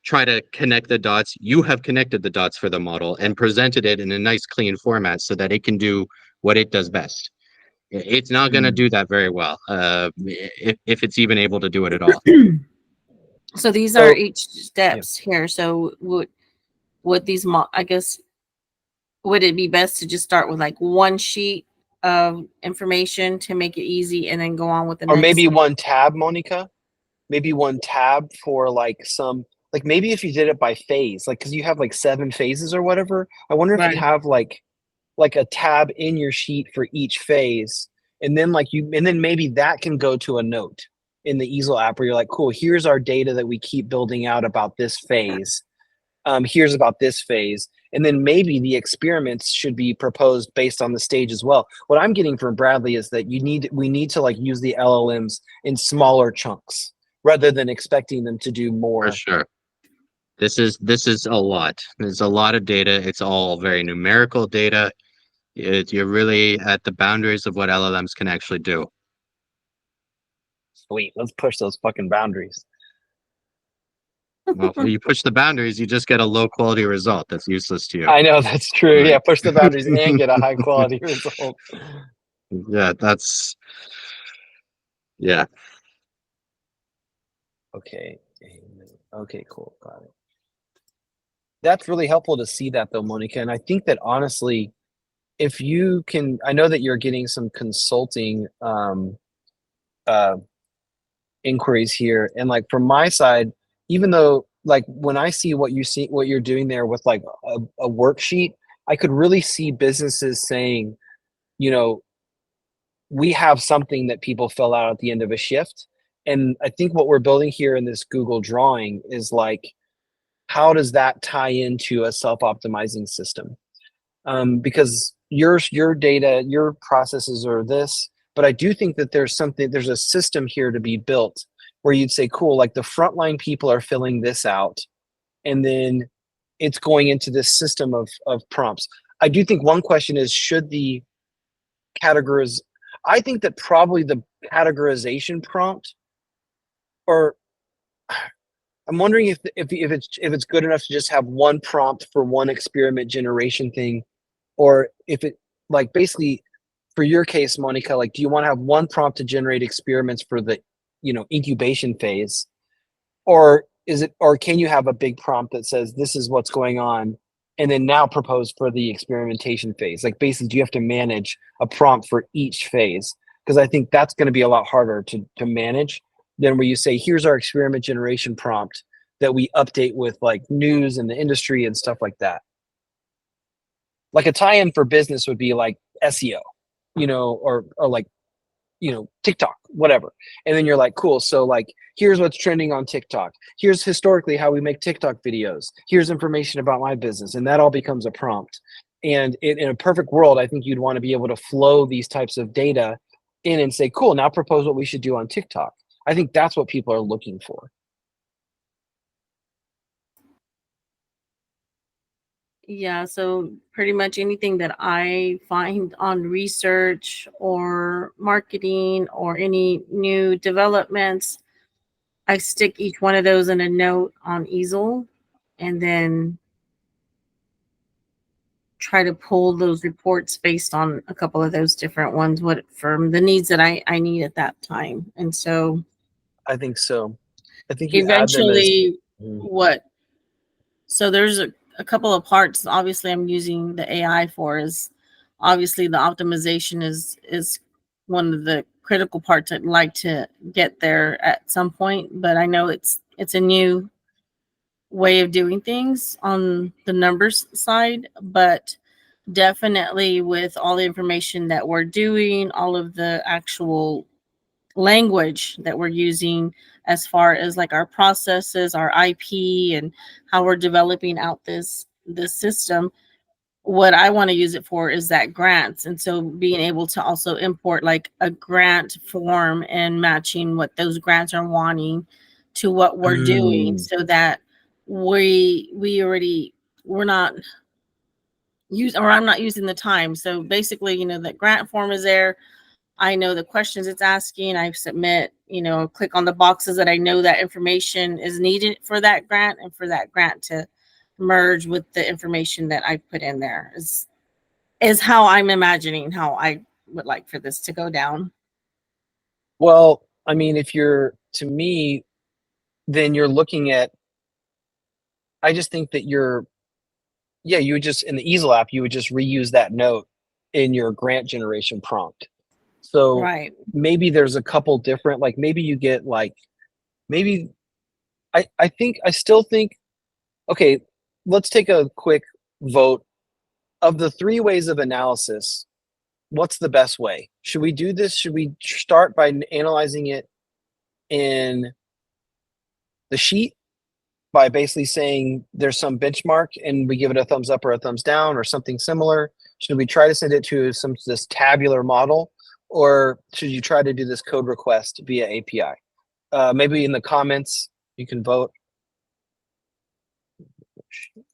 try to connect the dots. You have connected the dots for the model and presented it in a nice clean format so that it can do what it does best. It's not going to do that very well, if it's even able to do it at all. So these are each steps here. So would these I guess, would it be best to just start with like one sheet of information to make it easy and then go on with the Or next? maybe one tab, Monica? Maybe one tab for like some, like maybe if you did it by phase, like because you have like 7 phases or whatever. I wonder if Right. you'd have like a tab in your sheet for each phase, and then maybe that can go to a note in the Eazl app where you're like, cool, here's our data that we keep building out about this phase. Here's about this phase. And then maybe the experiments should be proposed based on the stage as well. What I'm getting from Bradley is that we need to like use the LLMs in smaller chunks rather than expecting them to do more. For sure. This is a lot. There's a lot of data. It's all very numerical data. You're really at the boundaries of what LLMs can actually do. Sweet, let's push those fucking boundaries. Well, if you push the boundaries, you just get a low quality result that's useless to you. I know, that's true. Right. Yeah, push the boundaries and get a high quality result. Yeah, yeah. Okay. Okay, cool. Got it. That's really helpful to see that though, Monica. And I think that honestly, if you can, I know that you're getting some consulting inquiries here. And like from my side, even though like when I see what you're doing there with like a worksheet, I could really see businesses saying, you know, we have something that people fill out at the end of a shift. And I think what we're building here in this Google drawing is like, how does that tie into a self-optimizing system? Because your data, your processes are this, but I do think that there's a system here to be built where you'd say, cool, like the frontline people are filling this out, and then it's going into this system of prompts. I do think one question is, should the categories, I think that probably the categorization prompt, or I'm wondering if it's good enough to just have one prompt for one experiment generation thing, or if it like basically for your case, Monica, like do you want to have one prompt to generate experiments for the incubation phase, or can you have a big prompt that says this is what's going on, and then now propose for the experimentation phase? Like basically, do you have to manage a prompt for each phase? Because I think that's going to be a lot harder to manage than where you say, here's our experiment generation prompt that we update with like news and the industry and stuff like that. Like a tie-in for business would be like SEO, or like, TikTok, whatever. And then you're like, cool. So like, here's what's trending on TikTok. Here's historically how we make TikTok videos. Here's information about my business. And that all becomes a prompt. And in a perfect world, I think you'd want to be able to flow these types of data in and say, cool, now propose what we should do on TikTok. I think that's what people are looking for. Yeah, so pretty much anything that I find on research or marketing or any new developments, I stick each one of those in a note on Eazl and then try to pull those reports based on a couple of those different ones, what from the needs that I need at that time. And so I think so. I think you eventually add them as, what? So there's a couple of parts obviously I'm using the AI for. Is obviously the optimization is one of the critical parts I'd like to get there at some point, but I know it's a new way of doing things on the numbers side, but definitely with all the information that we're doing, all of the actual language that we're using as far as like our processes, our IP, and how we're developing out this system, what I want to use it for is that grants. And so being able to also import like a grant form and matching what those grants are wanting to what we're doing, so that we're not use, or I'm not using the time. So basically, that grant form is there. I know the questions it's asking. I submit, click on the boxes that I know that information is needed for that grant, and for that grant to merge with the information that I put in there is how I'm imagining how I would like for this to go down. Well, I mean, to me, then you're looking at, I just think that you would just, in the Eazl app, you would just reuse that note in your grant generation prompt. So Right. maybe there's a couple different, like maybe you get like, maybe, I still think, okay, let's take a quick vote. Of the 3 ways of analysis, what's the best way? Should we do this? Should we start by analyzing it in the sheet by basically saying there's some benchmark and we give it a thumbs up or a thumbs down or something similar? Should we try to send it to this tabular model, or should you try to do this code request via API? Maybe in the comments you can vote.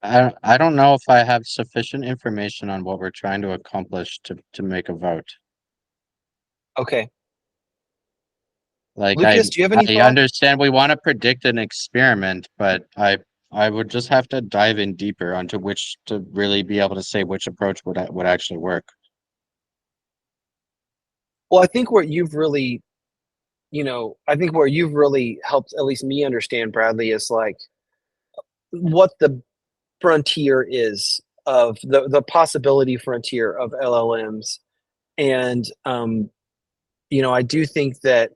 I don't know if I have sufficient information on what we're trying to accomplish to make a vote. Okay. Like Lucas, do you have any I thoughts? understand we want to predict an experiment, but I would just have to dive in deeper onto which to really be able to say which approach would actually work. Well, I think where you've really, helped at least me understand, Bradley, is like what the frontier is of the possibility frontier of LLMs. And, I do think that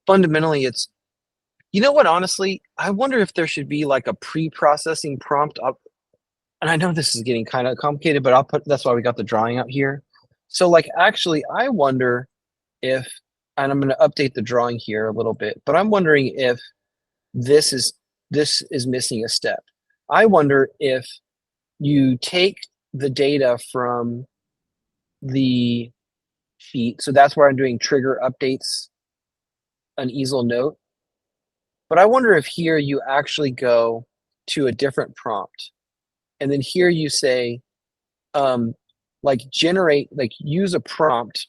fundamentally it's, honestly, I wonder if there should be like a pre-processing prompt up. And I know this is getting kind of complicated, but that's why we got the drawing out here. So like, actually, I wonder if, and I'm going to update the drawing here a little bit, but I'm wondering if this is missing a step. I wonder if you take the data from the sheet. So that's where I'm doing trigger updates, an Eazl note. But I wonder if here you actually go to a different prompt. And then here you say, use a prompt.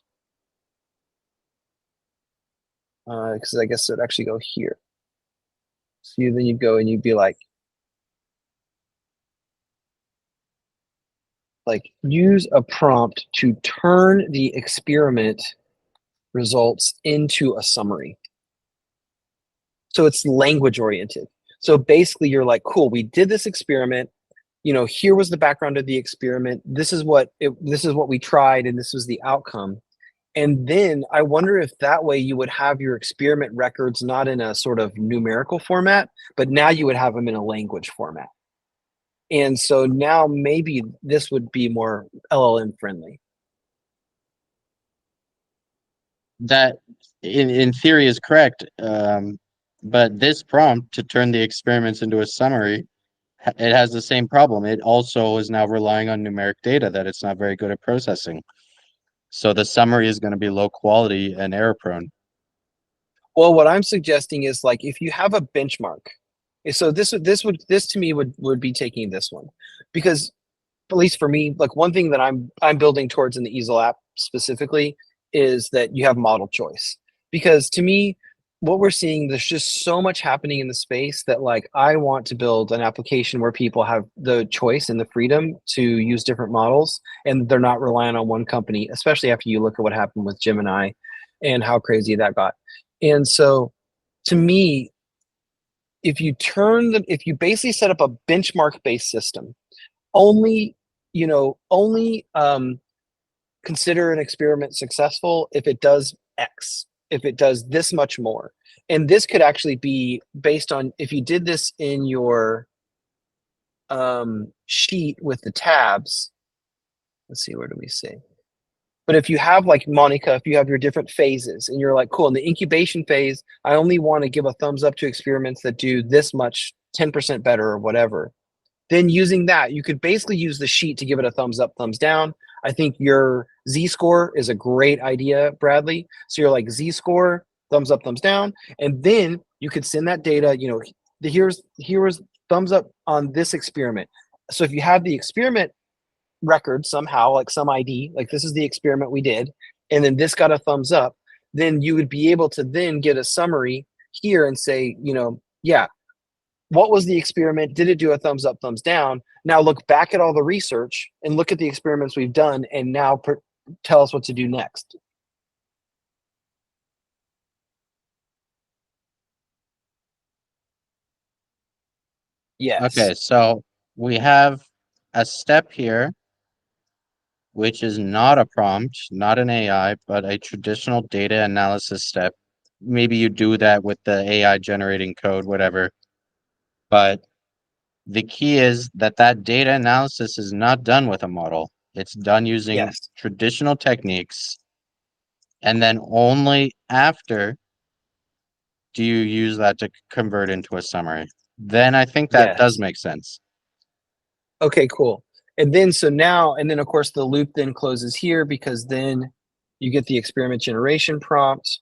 Because I guess it would actually go here. So then you'd go and you'd be like, use a prompt to turn the experiment results into a summary. So it's language oriented. So basically you're like, cool, we did this experiment. Here was the background of the experiment. This is what we tried, and this was the outcome. And then I wonder if that way you would have your experiment records not in a sort of numerical format, but now you would have them in a language format. And so now maybe this would be more LLM friendly. That in theory is correct. But this prompt to turn the experiments into a summary, it has the same problem. It also is now relying on numeric data that it's not very good at processing. So the summary is going to be low quality and error prone. Well, what I'm suggesting is like if you have a benchmark, so this to me would be taking this one, because at least for me, like one thing that I'm building towards in the Eazl app specifically is that you have model choice. Because to me, what we're seeing, there's just so much happening in the space that like I want to build an application where people have the choice and the freedom to use different models, and they're not relying on one company, especially after you look at what happened with Gemini and how crazy that got. And so to me, if you basically set up a benchmark based system, only consider an experiment successful if it does X, if it does this much more. And this could actually be based on, if you did this in your sheet with the tabs, let's see, where do we say? But if you have like Monica, if you have your different phases and you're like, cool, in the incubation phase, I only want to give a thumbs up to experiments that do this much, 10% better or whatever. Then using that, you could basically use the sheet to give it a thumbs up, thumbs down. I think your Z-score is a great idea, Bradley. So you're like Z-score, thumbs up, thumbs down. And then you could send that data, here was thumbs up on this experiment. So if you have the experiment record somehow, like some ID, like this is the experiment we did, and then this got a thumbs up, then you would be able to then get a summary here and say, yeah, what was the experiment? Did it do a thumbs up, thumbs down? Now look back at all the research and look at the experiments we've done, and now tell us what to do next. Yes. Okay, so we have a step here, which is not a prompt, not an AI, but a traditional data analysis step. Maybe you do that with the AI generating code, whatever. But the key is that data analysis is not done with a model. It's done using Yes. traditional techniques. And then only after do you use that to convert into a summary. Then I think that does Yes. make sense. Okay, cool. And then and then of course the loop then closes here, because then you get the experiment generation prompt,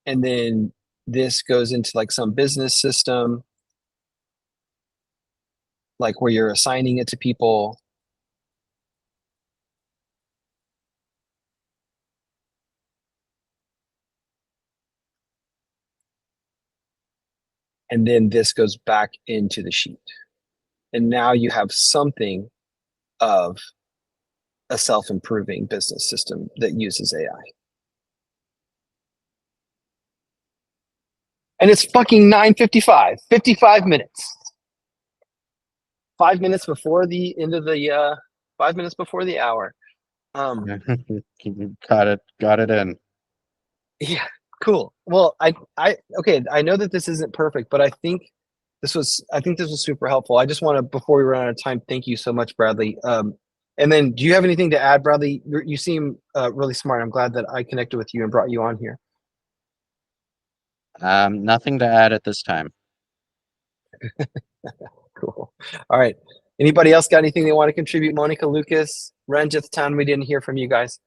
and then this goes into like some business system, like where you're assigning it to people. And then this goes back into the sheet. And now you have something of a self-improving business system that uses AI. And it's fucking 9:55, 55 minutes. 5 minutes before the end of the 5 minutes before the hour. Got it in. Yeah, cool. Well, I know that this isn't perfect, but I think this was super helpful. I just want to, before we run out of time, thank you so much, Bradley. And then do you have anything to add, Bradley? You seem really smart. I'm glad that I connected with you and brought you on here. Nothing to add at this time. Cool. All right. Anybody else got anything they want to contribute? Monica, Lucas, Ranjith, Tan, we didn't hear from you guys.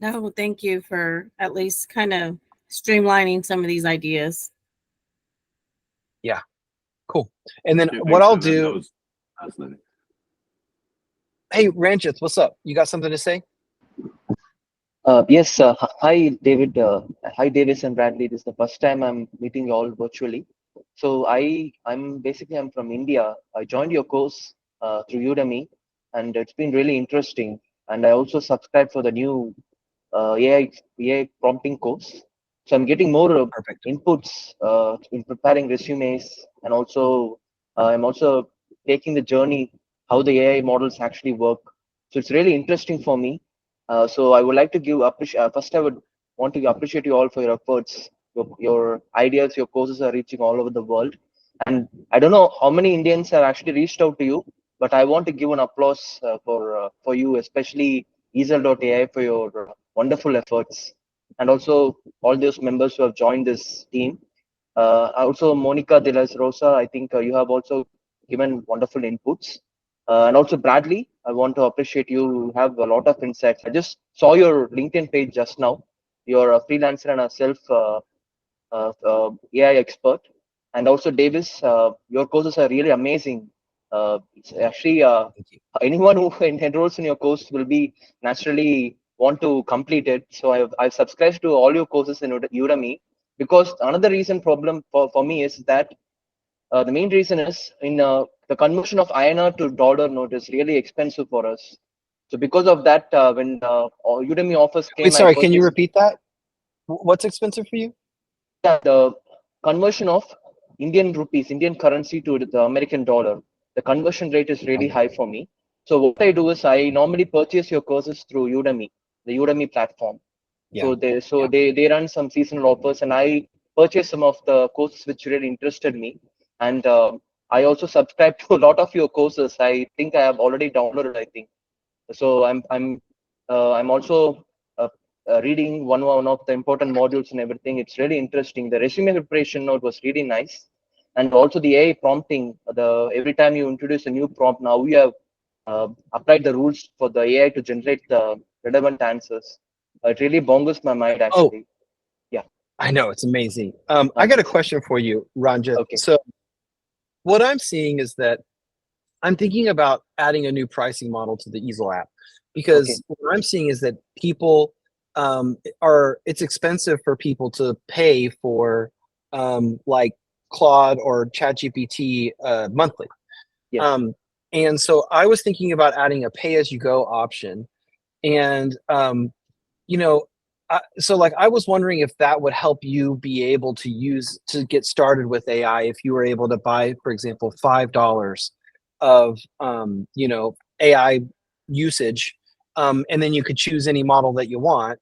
No, thank you for at least kind of streamlining some of these ideas. Yeah, cool. And then Yeah, what thanks, I'll man. That do. was fascinating. Hey, Ranjith, what's up? You got something to say? Yes, hi David, hi Davis and Bradley. This is the first time I'm meeting you all virtually. So I'm from India. I joined your course through Udemy, and it's been really interesting. And I also subscribed for the new AI prompting course. So I'm getting more Perfect. inputs in preparing resumes, and also I'm also taking the journey how the AI models actually work. So it's really interesting for me. So I would like to first I would want to appreciate you all for your efforts. Your ideas, your courses are reaching all over the world. And I don't know how many Indians have actually reached out to you, but I want to give an applause for you, especially Eazl.ai, for your wonderful efforts, and also all those members who have joined this team. Also, Monica de las Rosa, I think you have also given wonderful inputs. And also Bradley, I want to appreciate you. You have a lot of insights. I just saw your LinkedIn page just now. You're a freelancer and a self AI expert. And also Davis, your courses are really amazing. It's actually anyone who enrolls in your course will be naturally want to complete it. So I've subscribed to all your courses in Udemy, because another reason problem for me is that the main reason is in the conversion of INR to dollar note is really expensive for us. So because of that, when Udemy offers Wait, came, I sorry, can you purchased. repeat that? What's expensive for you? Yeah, the conversion of Indian rupees, Indian currency to the American dollar, the conversion rate is really high for me. So what I do is I normally purchase your courses through Udemy, the Udemy platform. Yeah. They run some seasonal offers, and I purchased some of the courses which really interested me. And I also subscribe to a lot of your courses. I think I have already downloaded, I think. So I'm also reading one of the important modules and everything. It's really interesting. The resume preparation note was really nice, and also the AI prompting. The every time you introduce a new prompt, now we have applied the rules for the AI to generate the relevant answers. It really boggles my mind, actually. Yeah. I know, it's amazing. I got a question for you, Ranjit. Okay. So what I'm seeing is that I'm thinking about adding a new pricing model to the Eazl app because Okay. what I'm seeing is that people it's expensive for people to pay for like Claude or ChatGPT monthly. Yes. And so I was thinking about adding a pay-as-you-go option, and you know, so like I was wondering if that would help you be able to get started with AI if you were able to buy, for example, $5 of AI usage, and then you could choose any model that you want.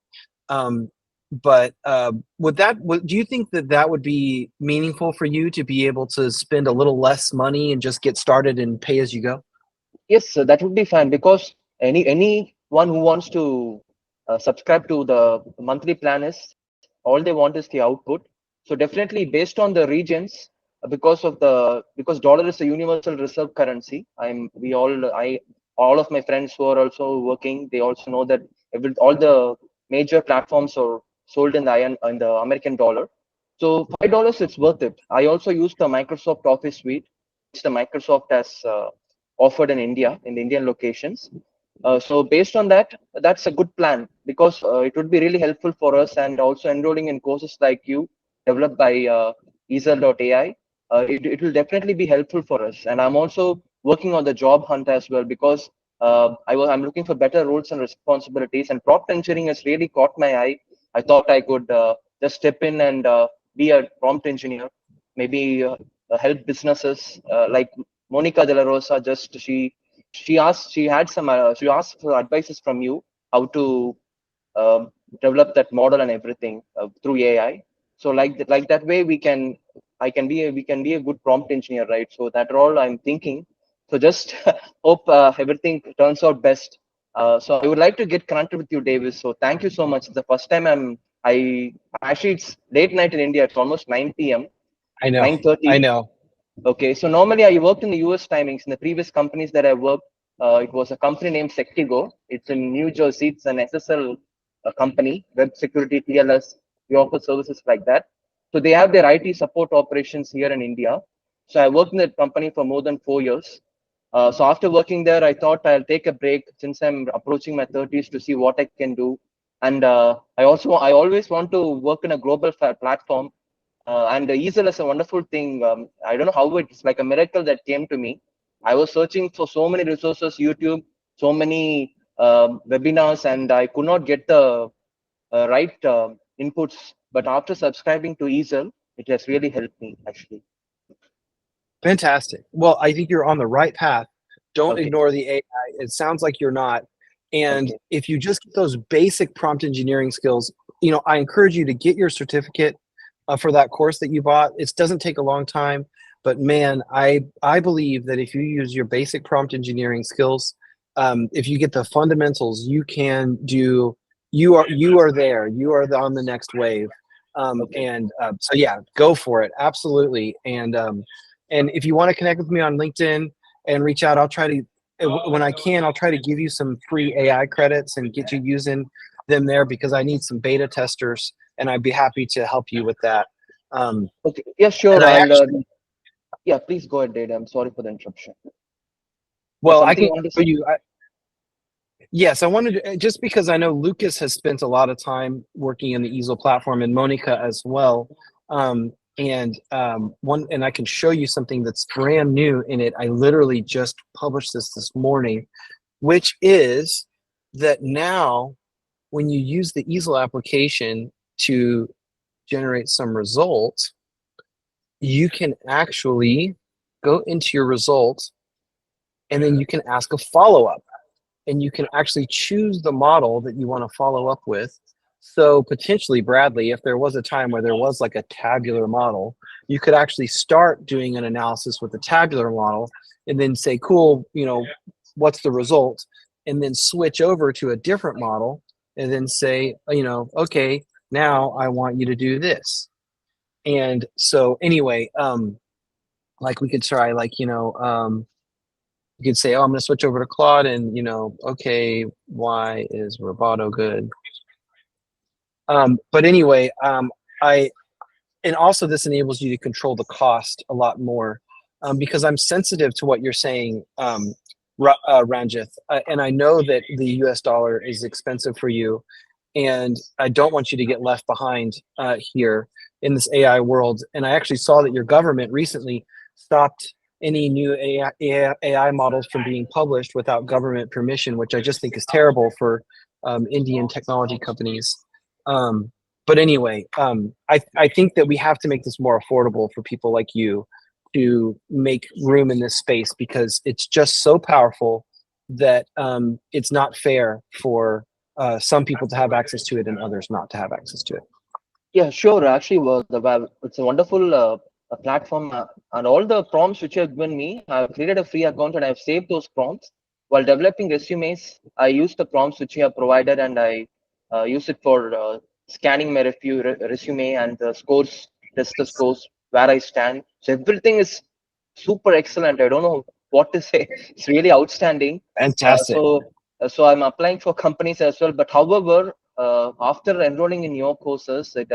But do you think that that would be meaningful for you to be able to spend a little less money and just get started and pay as you go? Yes, sir, that would be fine because anyone who wants to subscribe to the monthly plan is all they want is the output. So definitely based on the regions, because dollar is a universal reserve currency. All of my friends who are also working, they also know that all the major platforms are sold in the American dollar. So $5 it's worth it. I also use the Microsoft Office suite, which the Microsoft has offered in India, in the Indian locations. So based on that, that's a good plan because it would be really helpful for us, and also enrolling in courses like you developed by Eazl.ai. It will definitely be helpful for us. And I'm also working on the job hunt as well because I'm looking for better roles and responsibilities, and prompt engineering has really caught my eye. I thought I could just step in and be a prompt engineer, maybe help businesses like Monica De La Rosa. She asked for advices from you how to develop that model and everything through AI. So like that way we can be a good prompt engineer, right? So that all I'm thinking. So just hope everything turns out best. So I would like to get connected with you, Davis. So thank you so much. It's the first time I actually it's late night in India. It's almost 9 p.m. I know. 9:30. I know. Okay, so normally I worked in the US timings. In the previous companies that I worked, it was a company named Sectigo. It's in New Jersey. It's an SSL company, web security, TLS. We offer services like that. So they have their IT support operations here in India. So I worked in that company for more than 4 years. So after working there, I thought I'll take a break since I'm approaching my 30s to see what I can do. And I always want to work in a global platform, and Eazl is a wonderful thing. I don't know how it's like a miracle that came to me. I was searching for so many resources, YouTube, so many webinars, and I could not get the right inputs. But after subscribing to Eazl, it has really helped me actually. Fantastic. Well, I think you're on the right path. Don't Okay. ignore the AI. It sounds like you're not. And Okay. if you just get those basic prompt engineering skills, I encourage you to get your certificate for that course that you bought. It doesn't take a long time, but man, I believe that if you use your basic prompt engineering skills, if you get the fundamentals, you can do. You are there. You are on the next wave. Okay. And so yeah, go for it. Absolutely. And if you want to connect with me on LinkedIn and reach out, I'll try to, when I can, I'll try to give you some free AI credits and get you using them there because I need some beta testers and I'd be happy to help you with that. Okay. Yeah, sure. And I actually, Yeah, please go ahead, Dave. I'm sorry for the interruption. well, I Something can you want to show say? you. Yes, I wanted to, just because I know Lucas has spent a lot of time working in the Eazl platform and Monica as well. And I can show you something that's brand new in it. I literally just published this morning, which is that now when you use the Eazl application to generate some results, you can actually go into your results and then you can ask a follow-up and you can actually choose the model that you want to follow up with. So potentially, Bradley, if there was a time where there was like a tabular model, you could actually start doing an analysis with the tabular model and then say, cool, what's the result? And then switch over to a different model and then say, okay, now I want you to do this. And so anyway, like we could try you could say, oh, I'm going to switch over to Claude and, okay, why is Roboto good? But anyway, and also this enables you to control the cost a lot more. because I'm sensitive to what you're saying, Ranjith, and I know that the U.S. dollar is expensive for you, and I don't want you to get left behind here in this AI world. And I actually saw that your government recently stopped any new AI models from being published without government permission, which I just think is terrible for Indian technology companies. But anyway, I think that we have to make this more affordable for people like you to make room in this space, because it's just so powerful that it's not fair for some people to have access to it and others not to have access to it. Yeah, sure. Actually, it's a wonderful platform, and all the prompts which you have given me, I've created a free account and I've saved those prompts. While developing resumes, I use the prompts which you have provided, and I use it for scanning my resume and the scores, test the scores, where I stand. So everything is super excellent. I don't know what to say. It's really outstanding. Fantastic. So I'm applying for companies as well. But however, after enrolling in your courses, it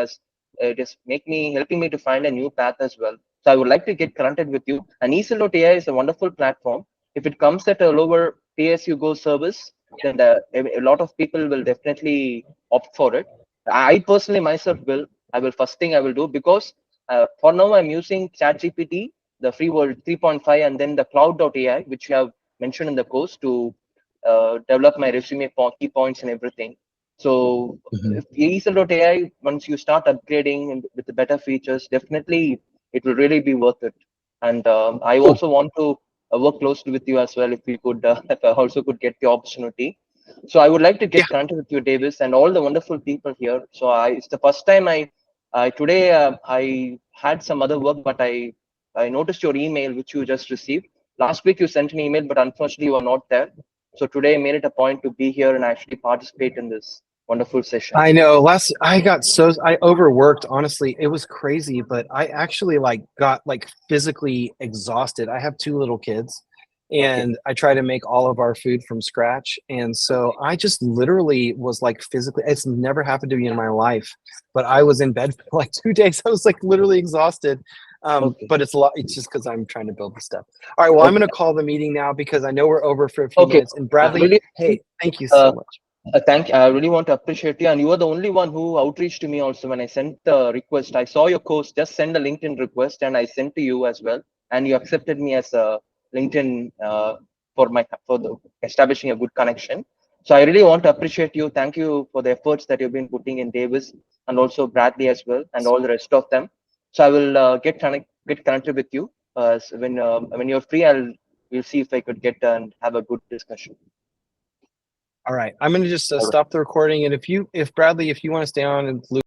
is helping me to find a new path as well. So I would like to get connected with you. And Eazl.ai is a wonderful platform. If it comes at a lower pay-as-you-go service, then a lot of people will definitely opt for it. I personally myself will. First thing I will do, because for now I'm using ChatGPT, the free world 3.5, and then the cloud.ai, which you have mentioned in the course, to develop my resume key points and everything. So if Eazl.ai, once you start upgrading and with the better features, definitely it will really be worth it. And I also want to work closely with you as well, if we could, if I also could get the opportunity. So I would like to get connected with you, Davis, and all the wonderful people here. So it's the first time today I had some other work, but I noticed your email which you just received. Last week you sent an email, but unfortunately you were not there. So today I made it a point to be here and actually participate in this wonderful session. I know. I overworked. Honestly, it was crazy, but I actually got physically exhausted. I have 2 little kids, and I try to make all of our food from scratch. And so I just literally was physically, it's never happened to me in my life, but I was in bed for 2 days. I was literally exhausted. But it's just because I'm trying to build the stuff. All right. Well, I'm going to call the meeting now because I know we're over for a few minutes. And Bradley, hey, thank you so much. I really want to appreciate you, and you are the only one who outreached to me also when I sent the request. I saw your course, just send a LinkedIn request, and I sent to you as well, and you accepted me as a LinkedIn for establishing a good connection. So I really want to appreciate you. Thank you for the efforts that you've been putting in, Davis, and also Bradley as well, and all the rest of them. So I will get connected with you when you're free. We'll see if I could get and have a good discussion. All right. I'm going to just stop the recording. And if Bradley, if you want to stay on and